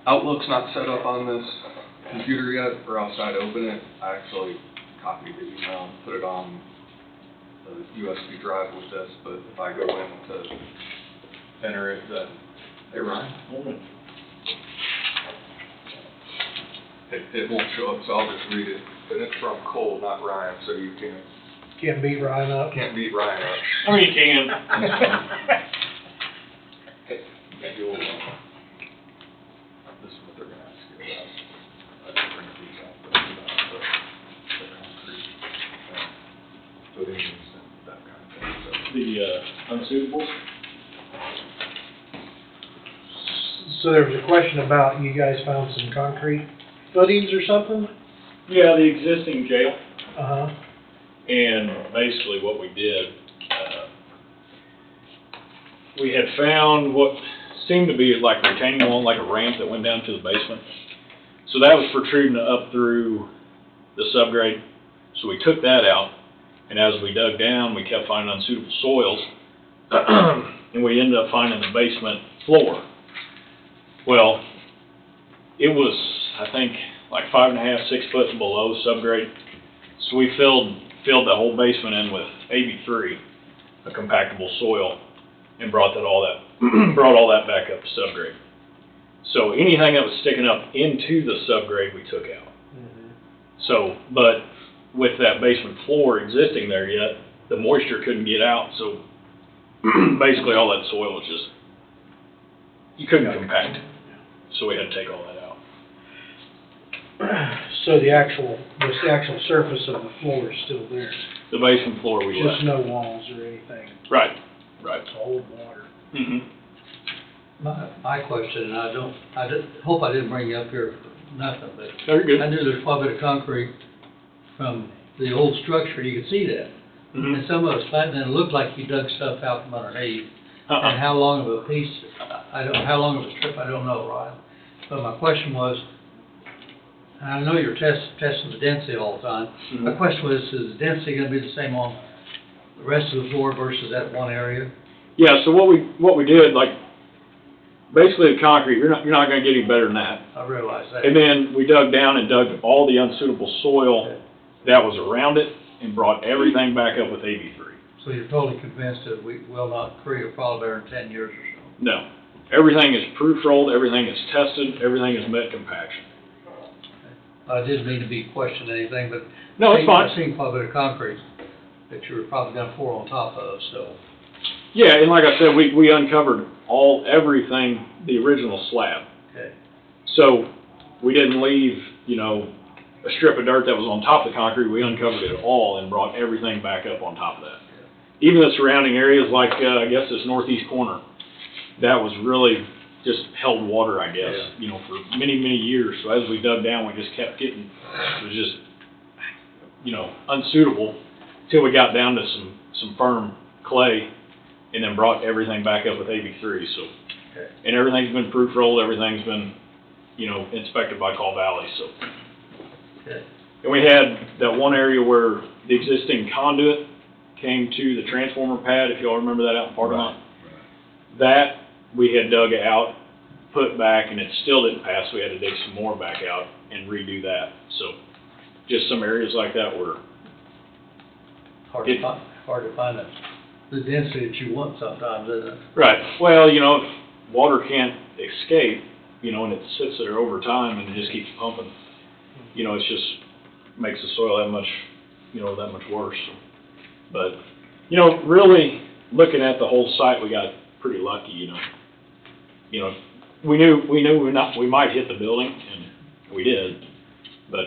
Outlook's not set up on this computer yet, or else I'd open it. I actually copied the email and put it on the USB drive with this, but if I go in to enter it, then, hey Ryan? It won't show up, so I'll just read it. And it's from Cole, not Ryan, so you Can't beat Ryan up. can't beat Ryan up. I mean, you can. You'll, this is what they're gonna ask you about. I didn't print these out, but the concrete, footings and that kind of thing, so. The, unsuitable? So there was a question about you guys found some concrete footings or something? Yeah, the existing jail, Uh-huh. and basically what we did, we had found what seemed to be like a retaining wall, like a ramp that went down to the basement. So that was protruding up through the subgrade. So we took that out, and as we dug down, we kept finding unsuitable soils, and we ended up finding the basement floor. Well, it was, I think, like 5.5, 6 foot below subgrade. So we filled the whole basement in with AB3, a compactable soil, and brought all that back up to subgrade. So anything that was sticking up into the subgrade, we took out. So, but with that basement floor existing there yet, the moisture couldn't get out, so basically all that soil was just, you couldn't compact it. So we had to take all that out. So the actual surface of the floor is still there, The basement floor we left. just no walls or anything Right, right. to hold water. Mm-hmm. My question, and I hope I didn't bring you up here for nothing, but Very good. I knew there's quite a bit of concrete from the old structure, you could see that. Mm-hmm. And some of it was flat, and it looked like you dug stuff out from underneath. And Uh-uh. how long of a piece, how long of a strip, I don't know, Ryan. But my question was, and I know you're testing the density all the time. My Mhm. question was, is the density gonna be the same on the rest of the floor versus that one area? Yeah, so what we did, like, basically the concrete, you're not gonna get any better than that. I realize that. And then we dug down and dug all the unsuitable soil that was around it and brought everything back up with AB3. So you're totally convinced that we will not create a problem there in 10 years or so? No, everything is proof rolled, everything is tested, everything is met compaction. I didn't mean to be questioning anything, but. No, it's fine. I've seen quite a bit of concrete that you were probably gonna pour on top of, so. Yeah, and like I said, we uncovered everything, the original slab. Okay. So we didn't leave, a strip of dirt that was on top of the concrete. We uncovered it all and brought everything back up on top of that. Even the surrounding areas, like, I guess this northeast corner, that was really just held water, I guess, for many, many years. So as we dug down, we just kept getting, it was just, unsuitable till we got down to some firm clay and then brought everything back up with AB3, so. Okay. And everything's been proof rolled, everything's been, inspected by Call Valley, so. Okay. And we had that one area where the existing conduit came to the transformer pad, if y'all remember that out in parking lot. That we had dug out, put back, and it still didn't pass, so we had to dig some more back out and redo that, so. Just some areas like that were, Hard to find the density that you want sometimes, isn't it? right, well, if water can't escape, and it sits there over time and it just keeps pumping, it's just, makes the soil that much, that much worse. But, really, looking at the whole site, we got pretty lucky, we knew we might hit the building, and we did, but,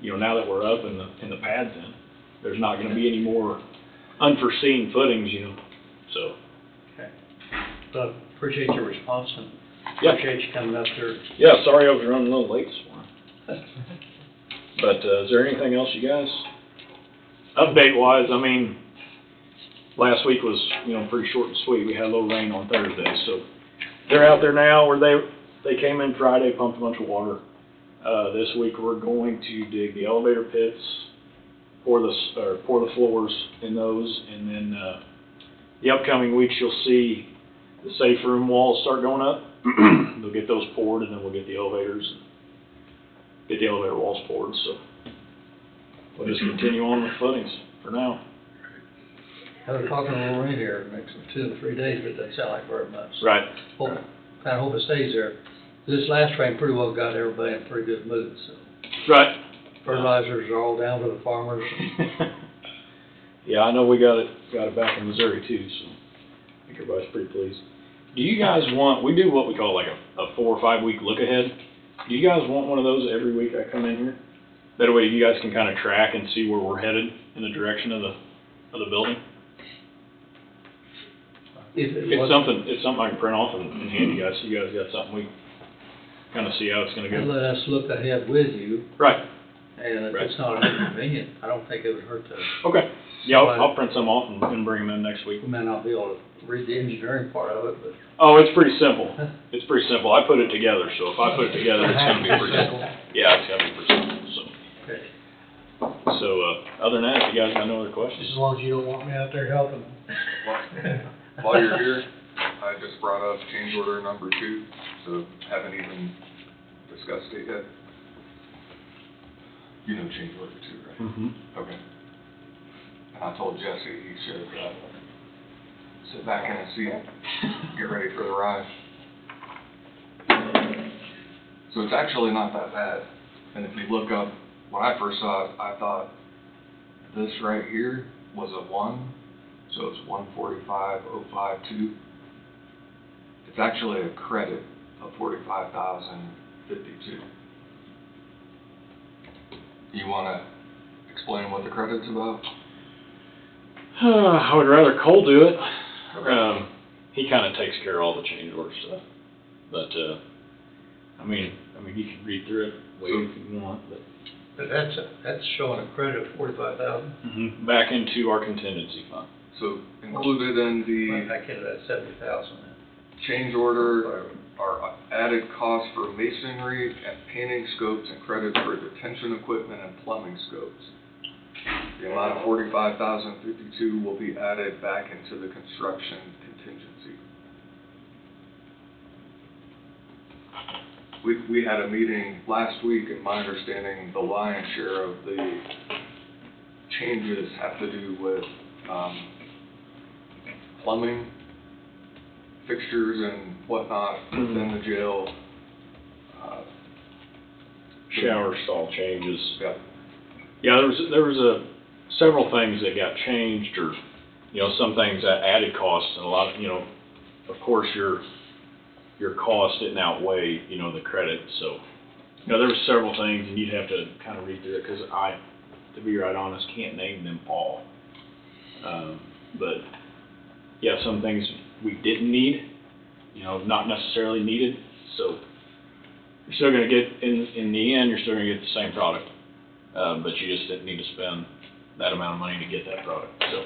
now that we're up and the pad's in, there's not gonna be any more unforeseen footings, so. Okay. So, appreciate your response and Yeah. appreciate you coming up here. Yeah, sorry I was running a little late this morning. But, is there anything else you guys, update-wise, last week was, pretty short and sweet. We had a little rain on Thursday, so they're out there now, where they came in Friday, pumped a bunch of water. This week we're going to dig the elevator pits, pour the floors in those, and then, the upcoming weeks you'll see the safe room walls start going up. They'll get those poured, and then we'll get the elevators, get the elevator walls poured, so we'll just continue on with footings for now. They're talking a little rain here the next 2 or 3 days, but it doesn't sound like very much. Right. Kinda hope it stays there. This last rain pretty well got everybody in a pretty good mood, so. Right. Fertilizers are all down for the farmers. Yeah, I know we got it back in Missouri too, so I think everybody's pretty pleased. Do you guys want, we do what we call like a 4 or 5 week look ahead. Do you guys want one of those every week I come in here? That way you guys can kind of track and see where we're headed in the direction of the building? It's something I can print off and hand you guys, so you guys got something we kind of see how it's gonna And go. let us look ahead with you, Right, and if Right. it's not inconvenient, I don't think it would hurt to. okay. Yeah, I'll print some off and bring them in next week. We may not be able to read the engineering part of it, but. Oh, it's pretty simple. It's pretty simple. I put it together, so if I put it together, it's gonna be pretty simple. Yeah, it's gotta be pretty simple, so. Okay. So, other than that, if you guys got no other Just questions? as long as you don't want me out there helping. While you're here, I just brought up change order number 2, so haven't even discussed it yet. You know change order 2, right? Mm-hmm. Okay. And I told Jesse he should, sit back in his seat, get ready for the ride. So it's actually not that bad. And if you look up, when I first saw it, I thought, this right here was a 1, so it's 145,052. It's actually a credit of 45,052. You wanna explain what the credit's about? I would rather Cole do it. He kinda takes care of all the change order stuff. But, I mean, you can read through it, wait if you want, but. But that's showing a credit of 45,000. Back into our contingency fund. So included in the Back into that 70,000 then. change order are added costs for masonry and painting scopes and credits for detention equipment and plumbing scopes. The amount of 45,052 will be added back into the construction contingency. We had a meeting last week, and my understanding, the lion's share of the changes have to do with, plumbing, fixtures and whatnot within the jail. Shower stall changes. Yeah. Yeah, there was several things that got changed, or, some things that added costs, and a lot of, of course, your cost didn't outweigh, the credit, so, there were several things, and you'd have to kind of read through it, because I, to be right honest, can't name them all. But, yeah, some things we didn't need, not necessarily needed, so you're still gonna get, in the end, you're still gonna get the same product. But you just didn't need to spend that amount of money to get that product, so.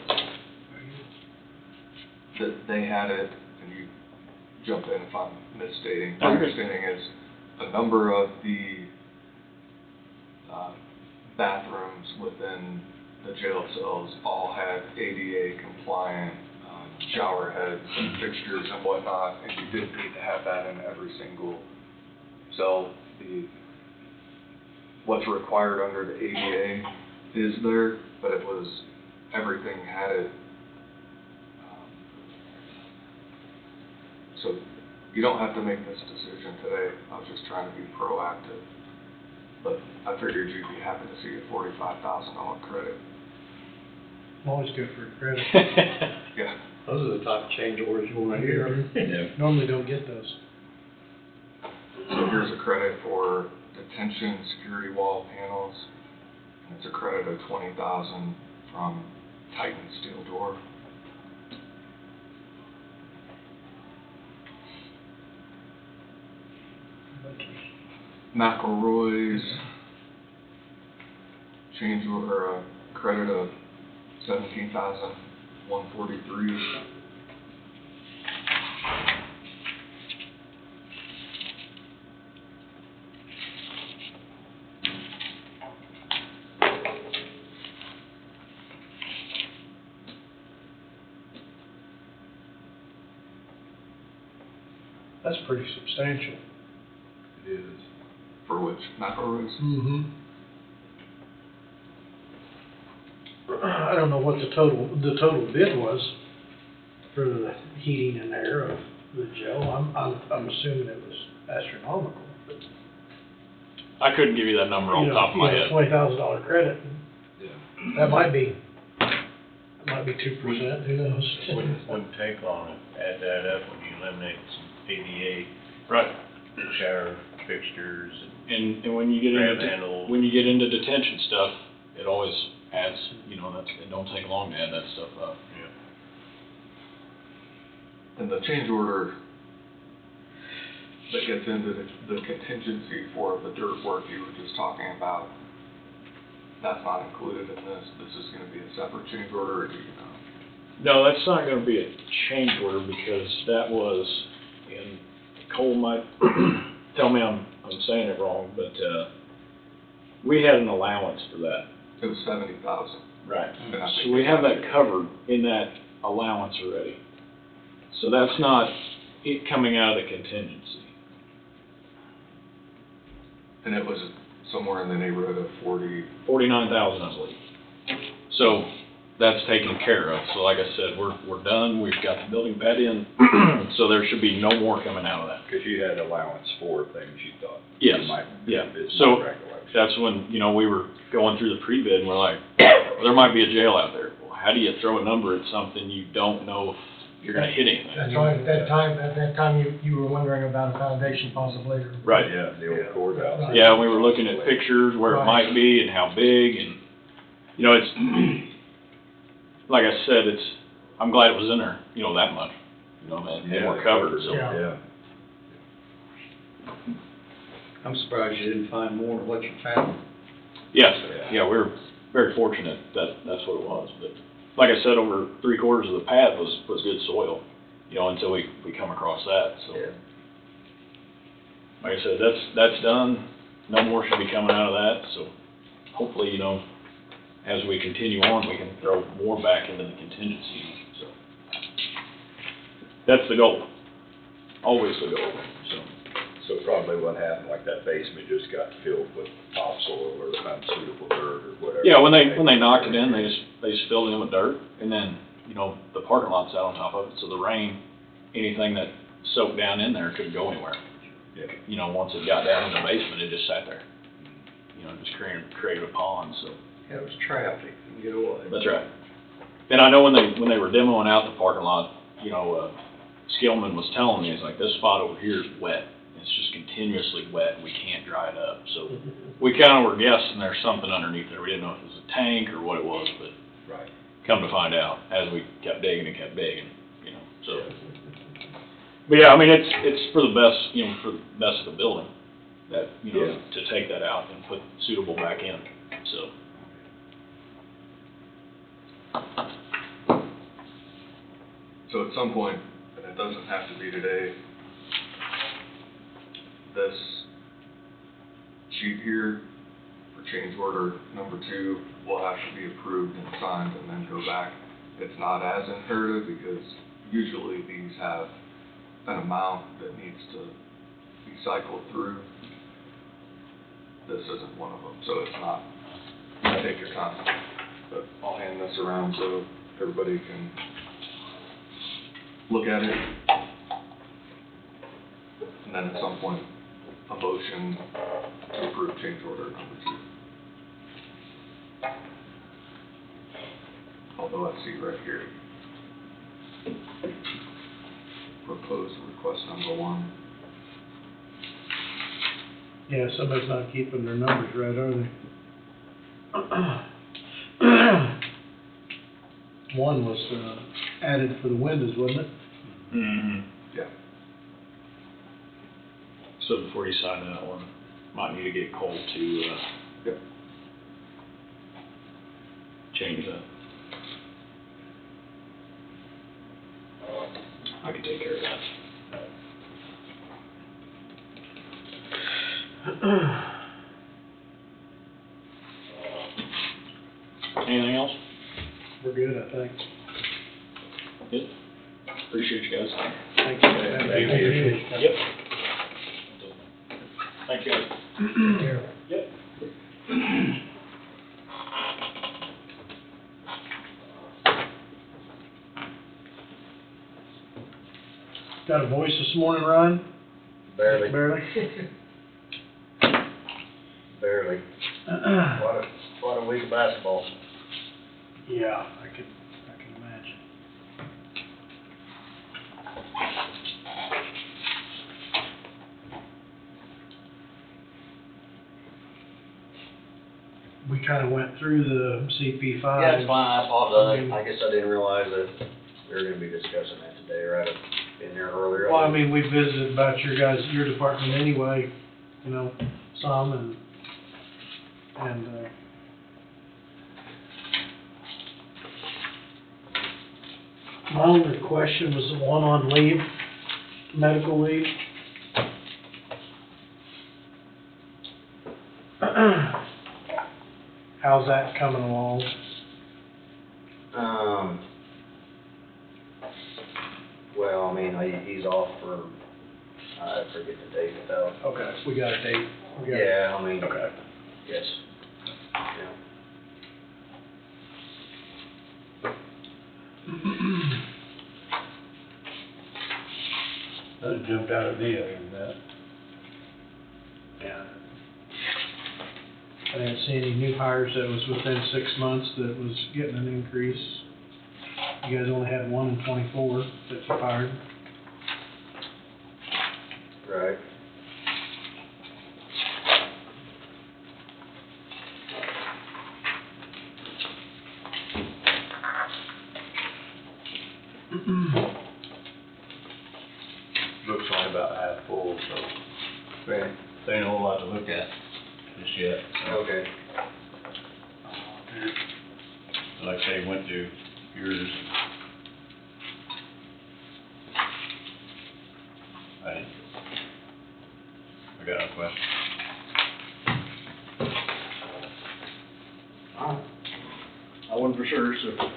That they had it, and you jump in if I'm misstating. My Okay. understanding is a number of the bathrooms within the jail cells all had ADA compliant shower heads and fixtures and whatnot, and you didn't need to have that in every single cell. What's required under the ADA is there, but it was, everything had it. So you don't have to make this decision today. I was just trying to be proactive. But I figured you'd be happy to see a $45,000 credit. Always good for credit. Yeah. Those are the type of change orders you wanna hear. Yeah. Normally don't get those. So here's a credit for detention security wall panels. It's a credit of 20,000 from Titan Steel Door. McElroy's change order, a credit of 17,143. That's pretty substantial. It is. For which, McElroy's? Mm-hmm. I don't know what the total bid was for the heating and air of the jail. I'm assuming it was astronomical, but. I couldn't give you that number off the top of my head. $20,000 credit, Yeah. that might be 2%, who knows? Wouldn't take long to add that up when you eliminate some ADA Right. shower fixtures And when you get Grab into, handle. when you get into detention stuff, it always adds, it don't take long to add that stuff up. And the change order that gets into the contingency for the dirt work you were just talking about, that's not included in this. This is gonna be a separate change order, or do you know? No, that's not gonna be a change order, because that was, and Cole might tell me I'm saying it wrong, but, we had an allowance for that. It was 70,000. Right. And I So think we it's have that allocated. covered in that allowance already. So that's not it coming out of the contingency. And it was somewhere in the neighborhood of 40. 49,000, I believe. So that's taken care of. So like I said, we're done. We've got the building pad in, so there should be no more coming out of that. Because you had allowance for things you thought. Yes, you might yeah. it's So my recollection. that's when, we were going through the pre-bid and we're like, well, there might be a jail out there. Well, how do you throw a number at something you don't know if you're gonna hit anything? That's right, at that time, you were wondering about a foundation possibly, or. Right. Yeah, the old courthouse. Right. Yeah, we were looking at pictures where it Right. might be and how big, and, you know, it's, like I said, I'm glad it was in there, you know, that much, you know, and we're covered, so. Yeah. I'm surprised you didn't find more than what you found. Yes, yeah, we were very fortunate that that's what it was, but, like I said, over 3/4 of the pad was good soil, you know, until we come across that, so. Like I said, that's done, no more should be coming out of that, so hopefully, you know, as we continue on, we can throw more back into the contingency, so. That's the goal, always the goal, so. So probably what happened, like that basement just got filled with topsoil or unsuitable dirt or whatever. Yeah, when they knocked it in, they just filled it in with dirt, and then, you know, the parking lot's out on top of it, so the rain, anything that soaked down in there couldn't go anywhere. Yeah. You know, once it got down in the basement, it just sat there. You know, just created a pond, so. It was traffic, and get away. That's right. And I know when they were demoing out the parking lot, you know, Skillman was telling me, he's like, this spot over here is wet. It's just continuously wet, and we can't dry it up. So we kind of were guessing there's something underneath there. We didn't know if it was a tank or what it was, but Right. come to find out, as we kept digging and kept digging, you know, so. But yeah, I mean, it's for the best, you know, for the best of the building, that, you know, Yeah. to take that out and put suitable back in, so. So at some point, and it doesn't have to be today, this sheet here for change order number 2 will have to be approved and signed and then go back. It's not as imperative because usually these have an amount that needs to be cycled through. This isn't one of them, so it's not, take your time. But I'll hand this around so everybody can look at it. And then at some point, a motion to approve change order number 2. Although I see right here, proposed request number 1. Yeah, somebody's not keeping their numbers right, are they? One was, added for the windows, wasn't it? Mm-hmm. Yeah. So before you sign that one, might need to get Cole to, Yep. change that. I can take care of that. Anything else? We're good, I think. Good. Appreciate you guys. Thank you. Thank you. Yep. Thank you guys. Here. Yep. Got a voice this morning, Ryan? Barely, Barely? barely. What a week of basketball. Yeah, I can imagine. We kinda went through the CP5. Yeah, it's fine, I apologize, I guess I didn't realize that we were gonna be discussing that today, or I'd have been here earlier. Well, I mean, we visited about your department anyway, you know, some, and my only question was the one on leave, medical leave. How's that coming along? Well, I mean, he's off for, I forget the date though. Okay, we got a date. We got- Yeah, I mean, Okay. yes, yeah. That jumped out at me, other than that. Yeah. I didn't see any new hires that was within 6 months that was getting an increase. You guys only had one in 24 that you fired. Right. Book's only about half full, so Right. there ain't a whole lot to look at just yet. So, Okay. like I say, went through yours. I got no question. I wasn't for sure, so.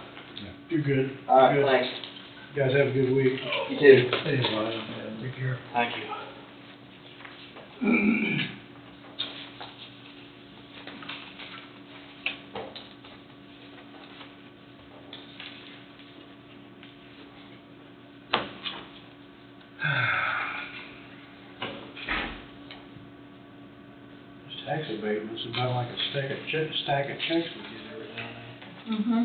You're good. All right, You're good. thanks. You guys have a good week. You too. Hey, Ryan, Take care. Thank you. This tax abatement's about like a stack of checks we get every now and then. Mm-hmm.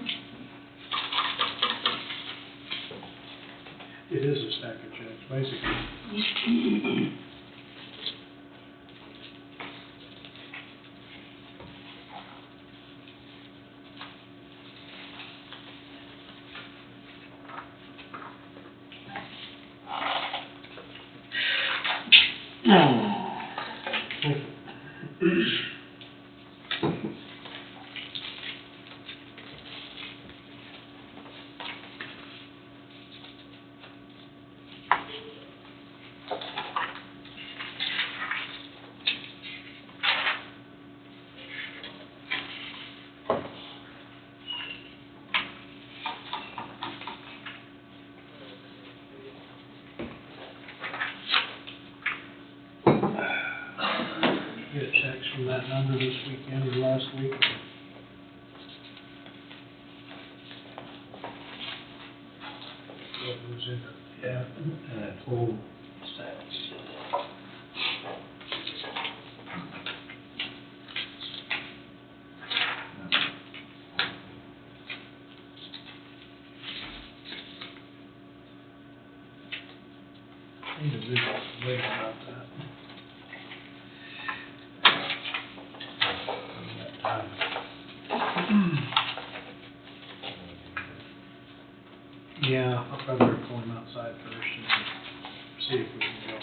It is a stack of checks, basically. Get checks from that number this weekend or last week. What was in it? Yeah. and that full stack. Individual wait about that. Yeah, I'll probably pull him outside first and see if we can go.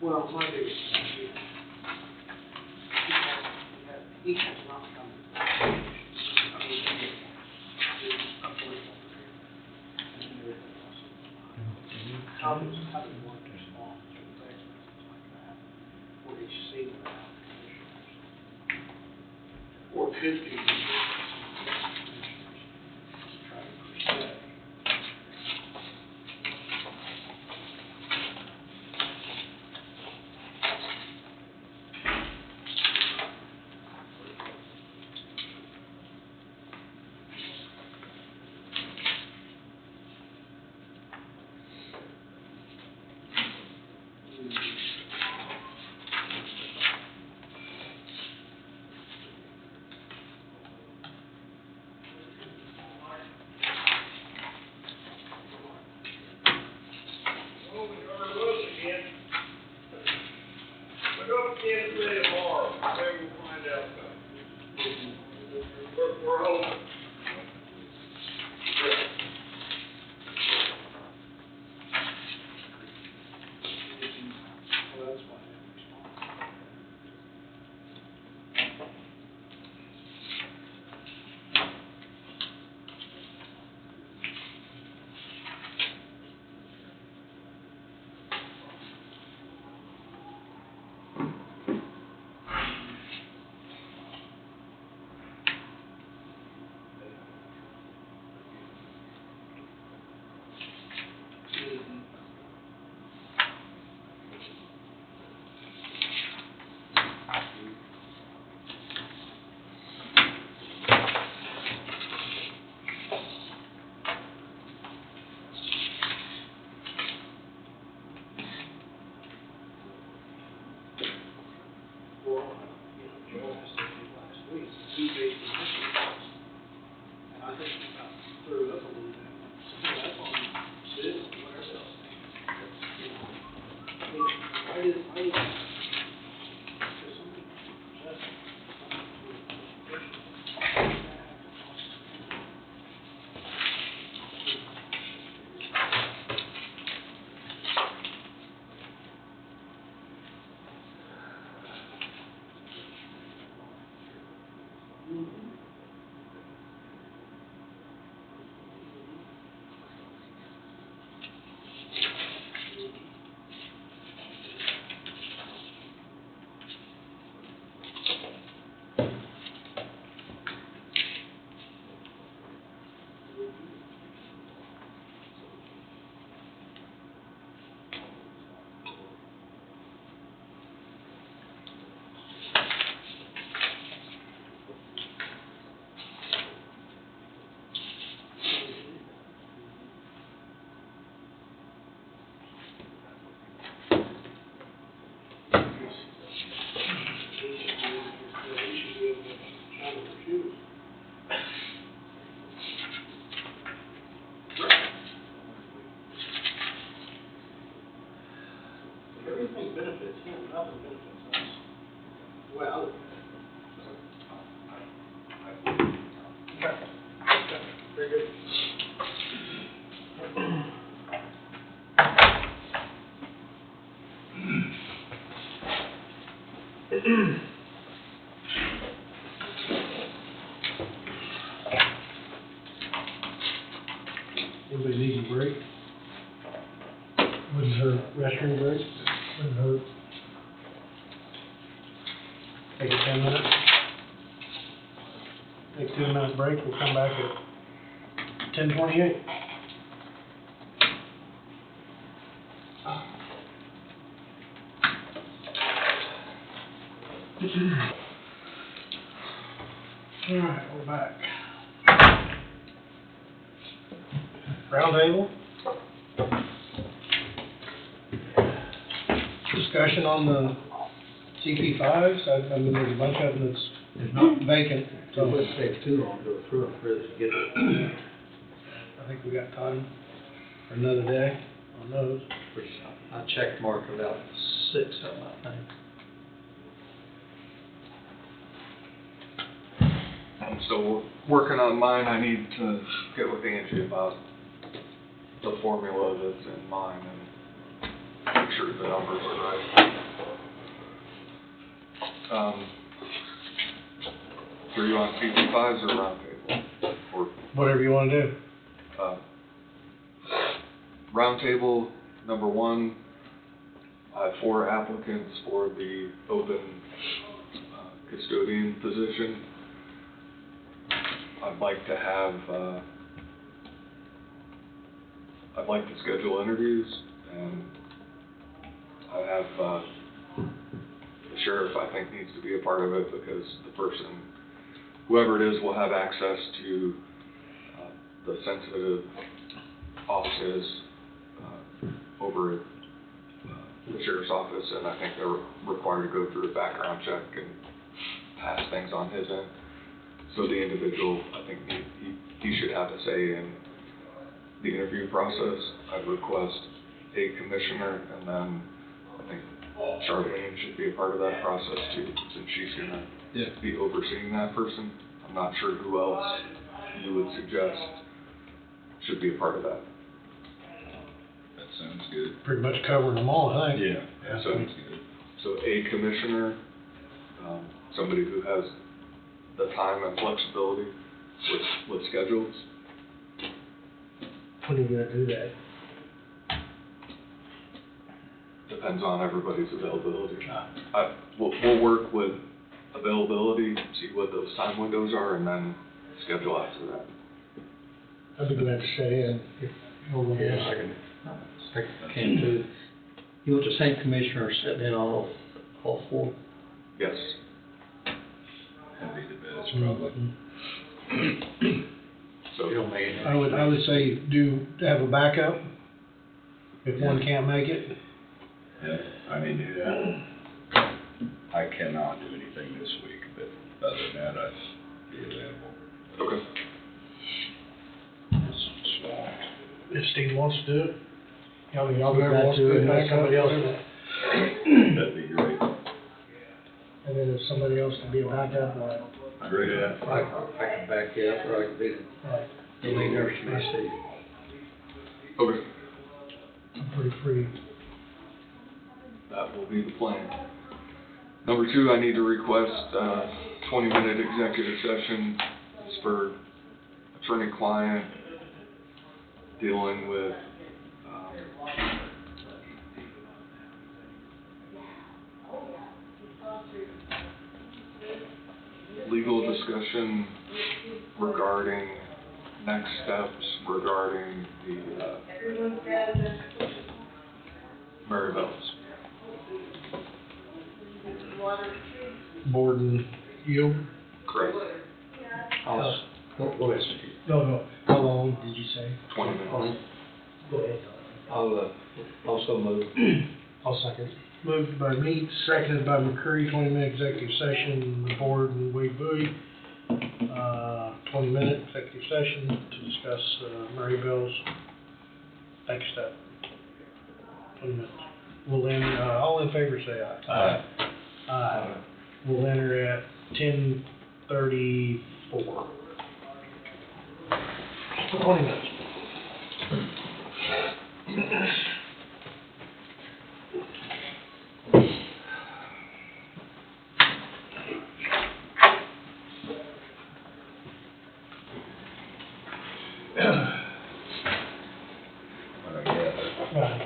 Well, my biggest thing is, he has not come to how does one respond to text messages like that, or he's seen without commissioners? Or could be try to persuade. Well. Very good. Anybody need a break? Wouldn't hurt. Restroom break? Wouldn't hurt. Take a 10-minute. Take a 10-minute break, we'll come back at 10:28. All right, we're back. Roundtable. Discussion on the CP5s. I mean, there's a bunch of them that's not vacant, So so let's take too long to go through them, really, to get it. I think we got time for another day on those. I checked marked about 6 of them, I think. I'm still working on mine. I need to get with Angie about the formula that's in mine and make sure the numbers are right. So are you on CP5s or roundtable? Or, Whatever you want to do. roundtable, number 1, I have 4 applicants for the open custodian position. I'd like to have, I'd like to schedule interviews, and I have, the sheriff, I think, needs to be a part of it, because the person, whoever it is, will have access to the sensitive offices over at the sheriff's office, and I think they're required to go through a background check and pass things on his end. So the individual, I think he should have a say in the interview process. I'd request a commissioner, and then I think Charlene should be a part of that process too, since she's gonna be overseeing that person. I'm not sure who else you would suggest should be a part of that. That sounds good. Pretty much covering them all, I think. Yeah, that sounds good. So a commissioner, somebody who has the time and flexibility with schedules. When are you gonna do that? Depends on everybody's availability. We'll work with availability, see what those time windows are, and then schedule after that. I'd be glad to sit in if nobody else. I can too. You want the same commissioner sitting in on all 4? Yes. That'd be the best, probably. So I would say have a backup if one can't make it. Yeah, I mean, I cannot do anything this week, but other than that, I'd be available. Okay. It's swamped. If Steve wants to do it. I'll be glad Whoever wants to, to, and let backup, somebody else, whatever. That'd be great. and then if somebody else can be a backup, Great. I can back you up, or I can be the lead nurse for my city. Okay. I'm pretty free. That will be the plan. Number 2, I need to request 20-minute executive session. It's for attorney-client dealing with legal discussion regarding next steps regarding the Maribel's. Borden Yield. Correct. Go ahead, Steve. No, how long did you say? 20 minutes. Go ahead. I'll also move. I'll second. Moved by Meeks, seconded by McCurry, 20-minute executive session, the board and Wade Bowie. 20-minute executive session to discuss Murray Bell's next step. 20 minutes. We'll enter, all in favor say aye. Aye. Aye. We'll enter at 10:34. 20 minutes. Right.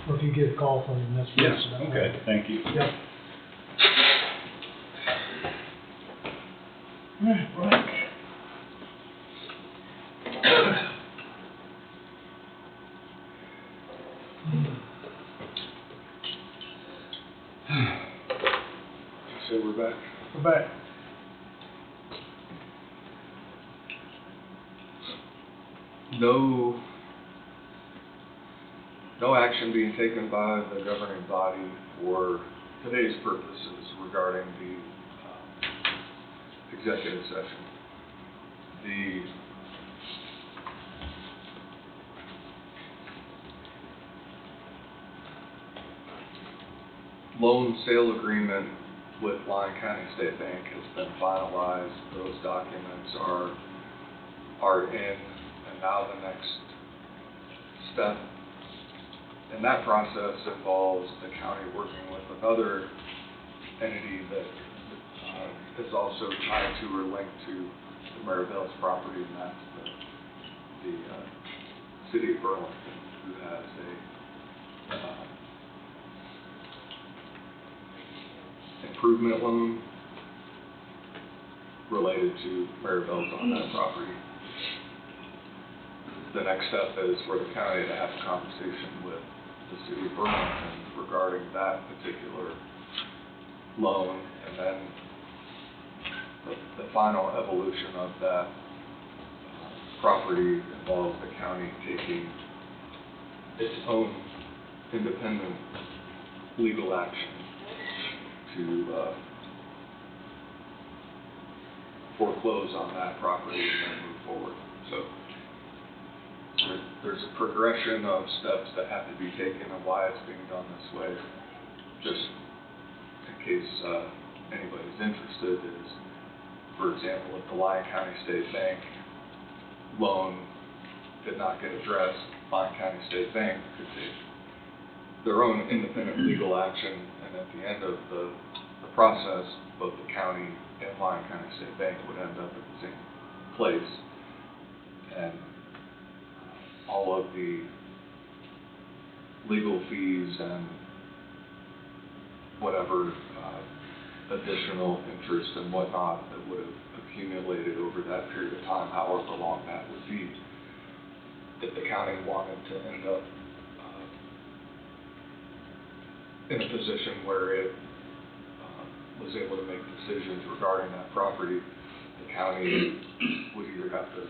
Or if you get a call from him, that's. Yes, okay, thank you. Yep. Right. So we're back. We're back. No action being taken by the governing body for today's purposes regarding the executive session. The loan sale agreement with Lyon County State Bank has been finalized. Those documents are in, and now the next step in that process involves the county working with another entity that is also tied to or linked to the Maribel's property, and that's the city of Burlington, who has a improvement loan related to Maribel's on that property. The next step is for the county to have a conversation with the city of Burlington regarding that particular loan, and then the final evolution of that property involves the county taking its own independent legal action to foreclose on that property and then move forward. So there's a progression of steps that have to be taken and why it's being done this way. Just in case anybody's interested, is, for example, if the Lyon County State Bank loan did not get addressed, Lyon County State Bank could take their own independent legal action, and at the end of the process, both the county and Lyon County State Bank would end up at the same place, and all of the legal fees and whatever additional interest and whatnot that would have accumulated over that period of time, however long that would be, if the county wanted to end up in a position where it was able to make decisions regarding that property, the county would either have to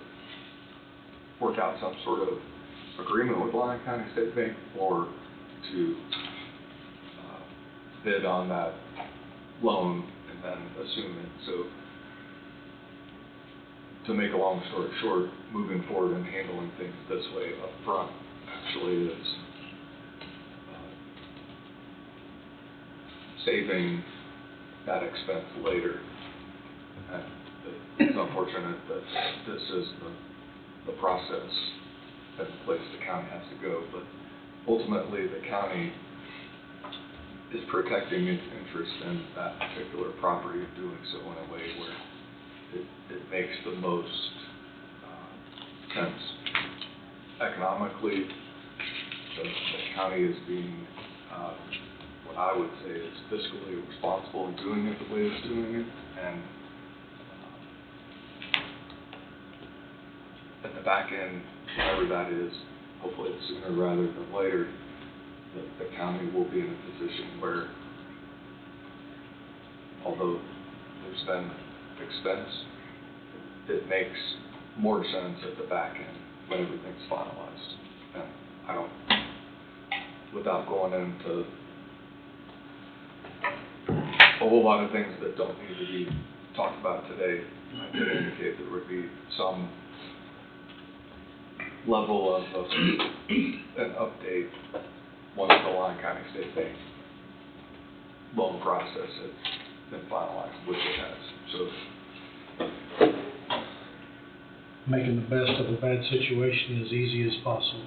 work out some sort of agreement with Lyon County State Bank or to bid on that loan and then assume it. So to make a long story short, moving forward and handling things this way up front actually is saving that expense later. And it's unfortunate that this is the process and the place the county has to go, but ultimately the county is protecting its interest in that particular property and doing so in a way where it makes the most sense economically. The county is being what I would say is fiscally responsible in doing it the way it's doing it, and at the back end, whatever that is, hopefully it's sooner rather than later, the county will be in a position where, although there's been expense, it makes more sense at the back end when everything's finalized. And I don't, without going into a whole lot of things that don't need to be talked about today, I did indicate there would be some level of an update once the Lyon County State Bank loan process has been finalized, which it has. So Making the best of a bad situation as easy as possible,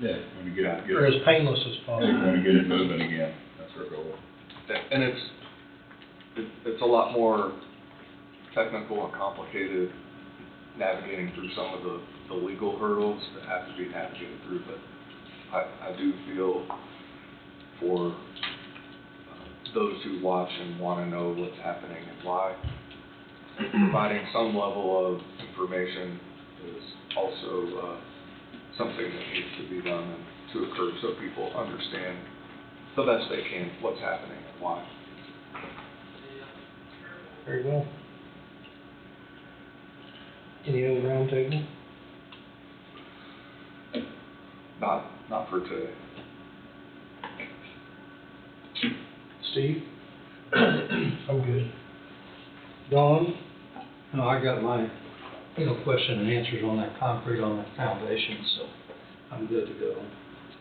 Yeah, when you get or as painless as you possible. want to get it moving again, that's our goal. and it's a lot more technical and complicated navigating through some of the legal hurdles that have to be navigated through, but I do feel for those who watch and want to know what's happening and why, providing some level of information is also something that needs to be done and to occur so people understand the best they can what's happening and why. Very well. Any other roundtable? Not for today. Steve? I'm good. Don? No, I got my, question and answers on that concrete on that foundation, so I'm good to go.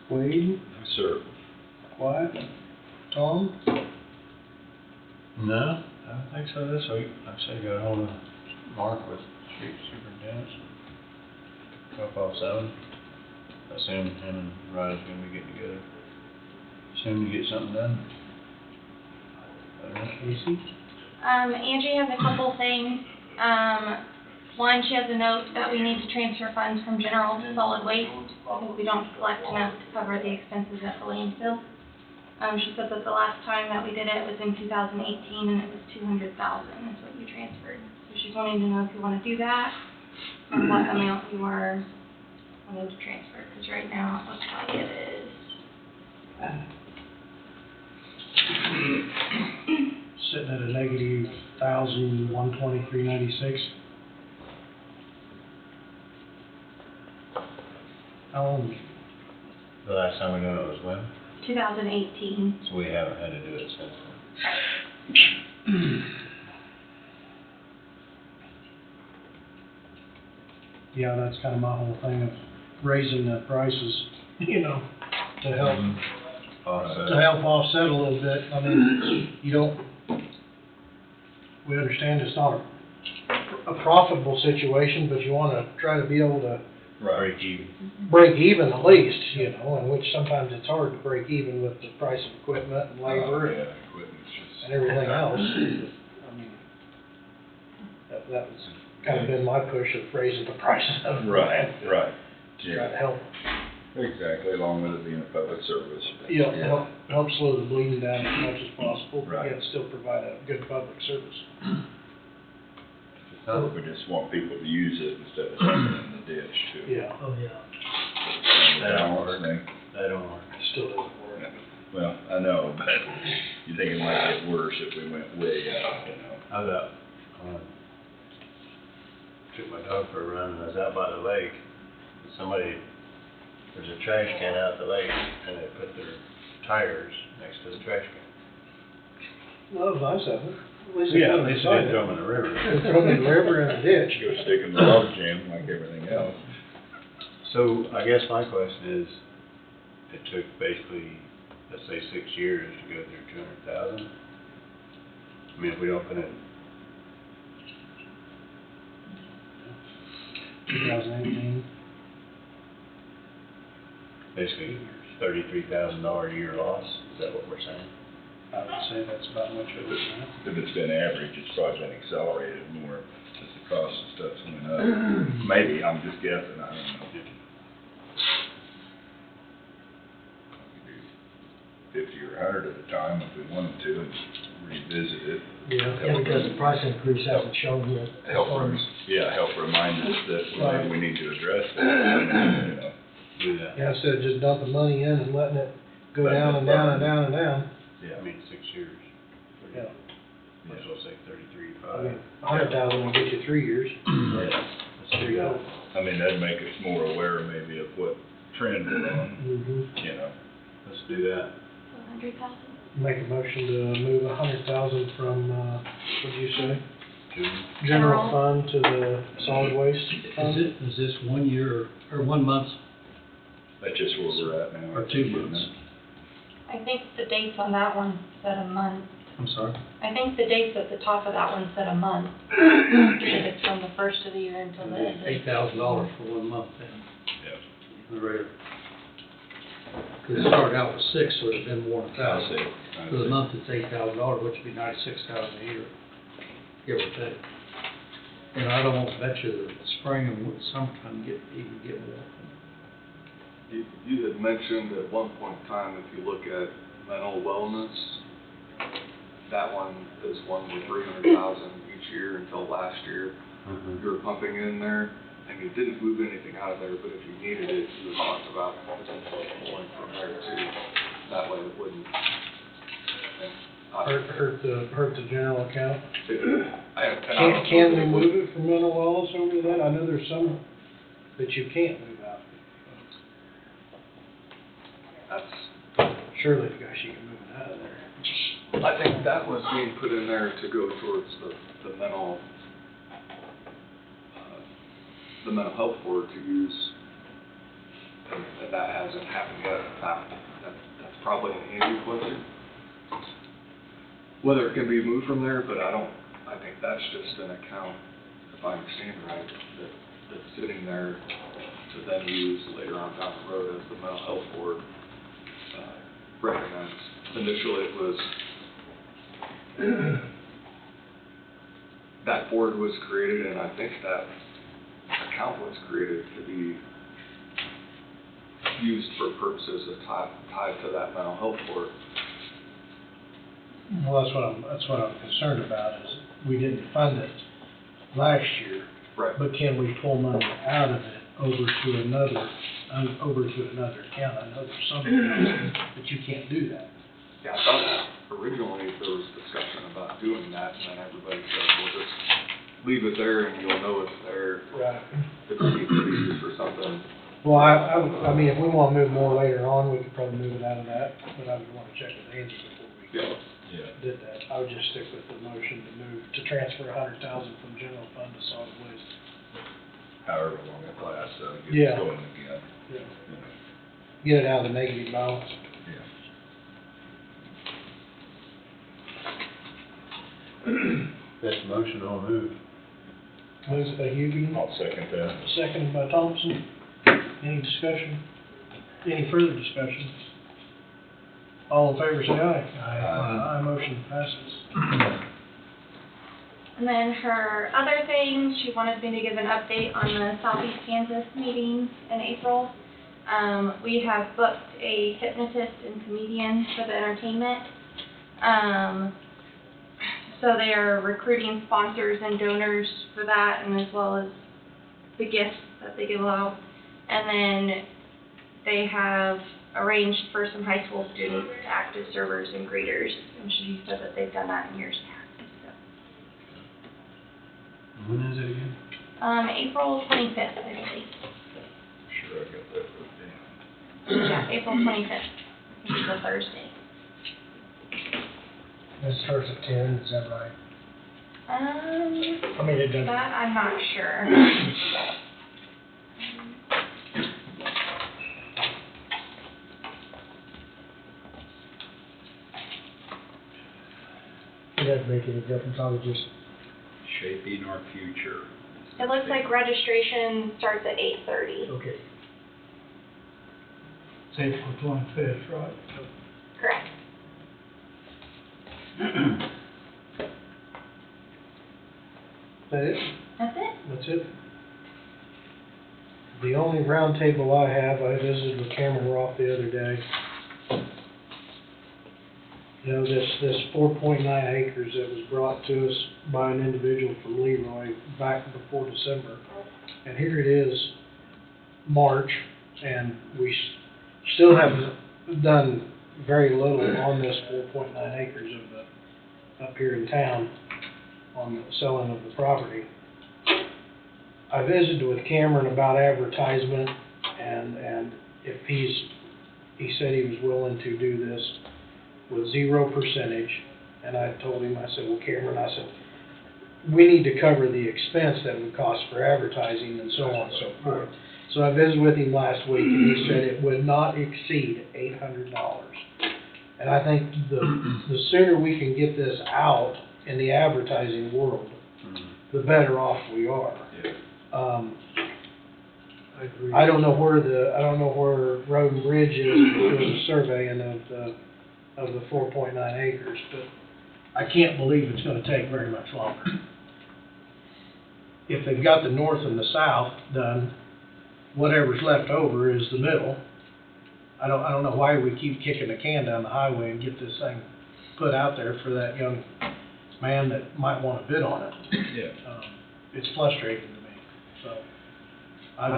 Wade? Yes, sir. Quiet? Tom? No, I don't think so this week. Like I said, got a hold of Mark with street superintendents. Drop off 7. I assume him and Ryan's gonna be getting together soon to get something done. Casey? Angie has a couple things. One, she has a note that we need to transfer funds from general to solid waste because we don't collect enough to cover the expenses at the landfill. She said that the last time that we did it was in 2018 and it was $200,000 is what you transferred. So she's wanting to know if you want to do that or what amount you are wanting to transfer, because right now it looks like it is. Sitting at a negative $1,123.96. How long? The last time we knew it was when? 2018. So we haven't had to do it since then. Yeah, that's kind of my whole thing of raising the prices, to help. To help offset a little bit. I mean, we understand it's not a profitable situation, but you want to try to be able to Break even. break even at least, and which sometimes it's hard to break even with the price of equipment and labor and Yeah, equipment's just. and everything else. I mean, that was kind of been my push of raising the prices of the Right, right. to try to help. Exactly, along with it being a public service. Yeah, help slow the bleeding down as much as possible, but Right. yet still provide a good public service. We just want people to use it instead of sitting in the ditch too. Yeah. Oh, yeah. That don't work. Balance thing. That don't work. It still doesn't work. Well, I know, but you think it might get worse if we went way out, I was out, took my dog for a run and I was out by the lake. There's a trash can out at the lake and they put their tires next to the trash can. Well, that was nice of it. Yeah, at least they didn't throw them in the river. Throw them in the river and a ditch. Go stick in the log jam like everything else. So I guess my question is, it took basically, let's say 6 years to go through 200,000. I mean, if we don't put in 2018. basically $33,000 a year loss, is that what we're saying? I would say that's about much of it now. If it's been average, it's probably been accelerated more as the cost of stuff's went up. Maybe, I'm just guessing, I don't know. We could do 50 or 100 at a time if we wanted to and revisit it. Yeah, because the price increase hasn't shown yet. Help remind us that maybe we need to address that, Do that. Yeah, instead of just dumping money in and letting it go down and down and down and down. Yeah, I mean, 6 years. Yeah. Might as well say 33.5. I mean, 100,000 will get you 3 years. Yeah. There you go. I mean, that'd make us more aware maybe of what trend we're on, Mm-hmm. Let's do that. 100,000. Make a motion to move 100,000 from, what'd you say? general fund to the solid waste fund? Is this 1 year, or 1 month, That's just where we're at now. or 2 months? I think the dates on that one said a month. I'm sorry? I think the dates at the top of that one said a month. It's from the first of the year until the end. $8,000 for 1 month then. Yep. The rate. Because it started out with 6, so it'd been more than I 1,000. see. For the month, it's $8,000, which would be $96,000 a year, give or take. And I don't want to bet you that spring and summertime even get more. You had mentioned at one point in time, if you look at mental wellness, that one is one with 300,000 each year until last year. You were pumping in there, and you didn't move anything out of there, but if you needed it, you talked about potentially pulling from there too. That way it wouldn't. Hurt the general account? Can Can we move it from mental wellness over to that? I know there's some that you can't move out. That's, Surely, gosh, you can move it out of there. I think that was being put in there to go towards the mental health board to use, and that hasn't happened yet. That's probably an Andy question. Whether it can be moved from there, but I think that's just an account, if I understand right, that's sitting there to then use later on down the road as the mental health board recommends. Initially, it was that board was created, and I think that account was created to be used for purposes of tied to that mental health board. Well, that's what I'm concerned about, is we didn't fund it last year. Right. But can we pull money out of it over to another account? I know there's some accounts, but you can't do that. Yeah, I thought originally there was discussion about doing that, and then everybody said, well, just leave it there and you'll know it's there. Right. If it needs to be used for something. Well, I mean, if we want to move more later on, we could probably move it out of that, but I would want to check with Andy before we did that. I would just stick with the motion to transfer $100,000 from general fund to solid waste. However long it lasts, so it Yeah. gets going again. Yeah. You know. Get it out of the negative balance. That's the motion, I'll move. Moved by Hughie, I'll second that. seconded by Thompson. Any discussion? Any further discussion? All in favor, say aye. Aye, motion passes. And then her other thing, she wanted me to give an update on the Southeast Kansas meeting in April. We have booked a hypnotist and comedian for the entertainment. So they are recruiting sponsors and donors for that, and as well as the gifts that they give out. And then they have arranged for some high school students to act as servers and greeters, and she said that they've done that in years past. So. When is it again? April 25th, I believe. Sure, I got that put down. Yeah, April 25th. It's a Thursday. It starts at 10, is that right? I mean, it doesn't. That I'm not sure. It doesn't make any difference, I would just, Shaping our future. It looks like registration starts at 8:30. okay. It's April 25th, right? Correct. That it? That's it. That's it? The only round table I have, I visited with Cameron Roth the other day. You know, this 4.9 acres that was brought to us by an individual from Leroy back before December. And here it is, March, and we still have done very little on this 4.9 acres of the, up here in town on the selling of the property. I visited with Cameron about advertisement, and if he said he was willing to do this with 0%, and I told him, I said, well, Cameron, I said, we need to cover the expense that would cost for advertising and so on and so forth. So I visited with him last week, and he said it would not exceed $800. And I think the sooner we can get this out in the advertising world, the better off we are. I agree. I don't know where Road and Bridge is doing the surveying of the 4.9 acres, but I can't believe it's gonna take very much longer. If they've got the north and the south done, whatever's left over is the middle. I don't know why we keep kicking the can down the highway and get this thing put out there for that young man that might wanna bid on it. Yeah. It's frustrating to me, so. I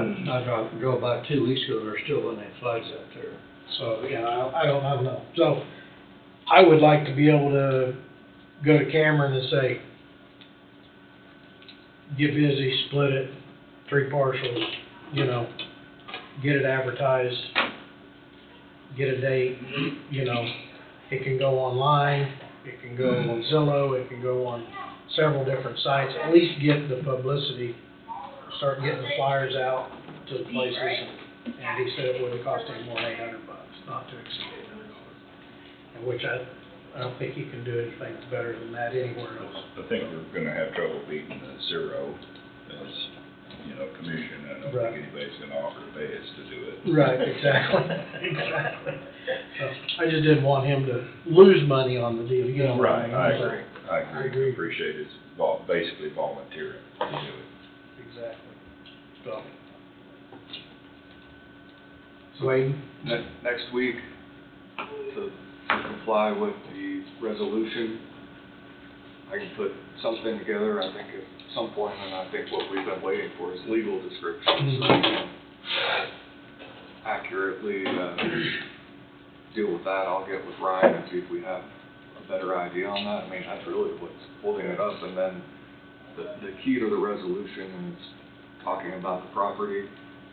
drove by 2 weeks ago, there's still one of them flags out there. So, yeah, I don't know. So, I would like to be able to go to Cameron and say, get busy, split it, 3 parcels, you know, get it advertised, get a date, you know. It can go online, it can go on Zillow, it can go on several different sites, at least get the publicity, start getting the flyers out to the places. And he said it wouldn't cost any more than $800, not to exceed $800. And which I don't think you can do anything better than that anywhere else. I think we're gonna have trouble beating the zero as, you know, commission. I don't Right. think anybody's gonna offer to pay us to do it. Right, exactly, exactly. So, I just didn't want him to lose money on the deal, you know what I mean? I So, agree. I agree. Appreciate his basically volunteering to do it. Exactly. So, Wade? Next week, to comply with the resolution, I can put something together, I think at some point, and I think what we've been waiting for is legal description, so we can accurately, deal with that. I'll get with Ryan and see if we have a better idea on that. I mean, that's really what's holding it up, and then the key to the resolution is talking about the property.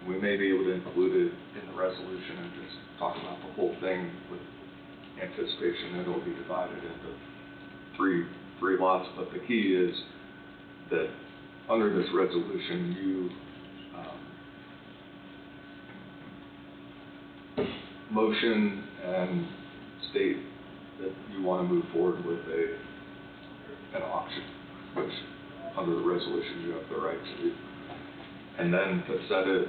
We may be able to include it in the resolution and just talk about the whole thing with anticipation that it'll be divided into three lots, but the key is that under this resolution, you, motion and state that you want to move forward with an auction, which under the resolution you have the right to do. And then to set it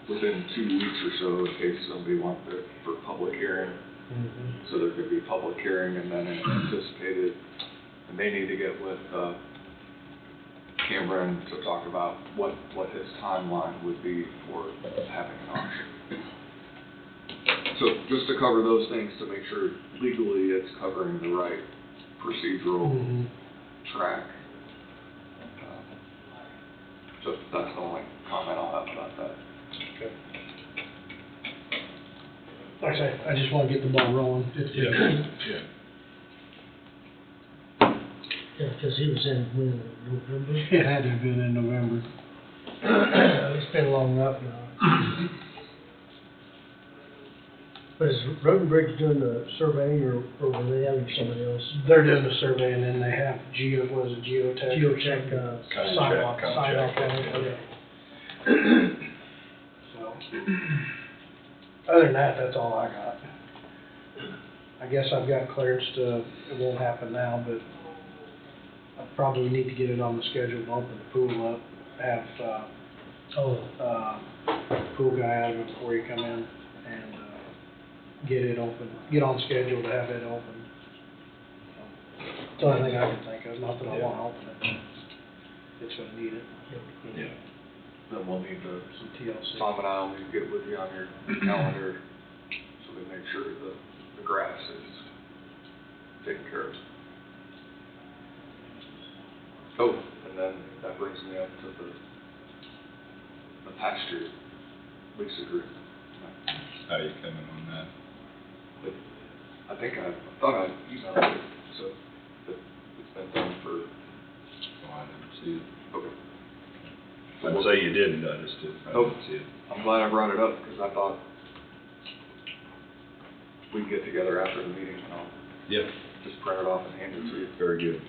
within 2 weeks or so in case somebody wants it for public hearing. So there could be a public hearing and then an anticipated, and they need to get with Cameron to talk about what his timeline would be for having an auction. So just to cover those things to make sure legally it's covering the right procedural track. So that's the only comment I'll have about that. Okay. Like I say, I just want to get the ball rolling. Yeah. Yeah, because he was in November. It had to have been in November. It's been long enough now. But is Road and Bridge doing the surveying, or were they having somebody else? They're doing the survey, and then they have geotech. Geotech, sign off on it. So, other than that, that's all I got. I guess I've got clearance to, it won't happen now, but I probably need to get it on the schedule to open the pool up, have, pool guy out of it before you come in, and, get it open, get on schedule to have it open. It's the only thing I can think of, not that I wanna open it. It's gonna need it. Yeah. Then we'll need to, Some TLC. Tom and I will need to get with you on your calendar so we make sure the grass is taken care of. Oh, and then that brings me up to the pasture lease agreement. How you coming on that? But I think I thought I emailed it, so it's been done for. Oh, I didn't see it. Okay. I'd say you didn't, I just didn't see it. I'm glad I brought it up because I thought we'd get together after the meeting and I'll Yep. just print it off and hand it to you. Very good.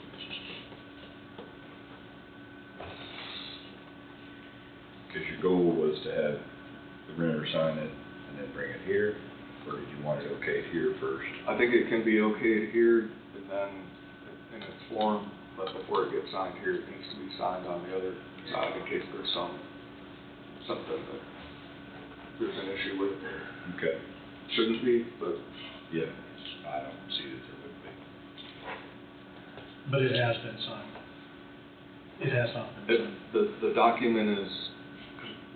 Because your goal was to have the renter sign it and then bring it here, or did you want it okayed here first? I think it can be okayed here and then in its form, but before it gets signed here, it needs to be signed on the other side in case there's something that there's an issue with. Okay. Shouldn't be, but Yeah, I don't see that there would be. But it has been signed. It has not been signed. the document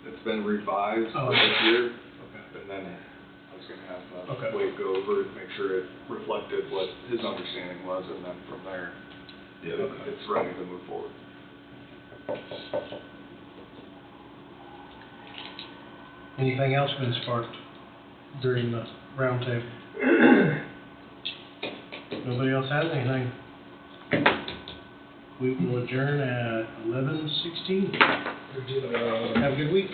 it's been revised Oh, for this year. Okay. And then I was gonna have Okay. Wade go over it, make sure it reflected what his understanding was, and then from there, Yeah, okay. it's ready to move forward. Anything else been sparked during the roundtable? Nobody else has anything? We will adjourn at 11:16. Have a good week.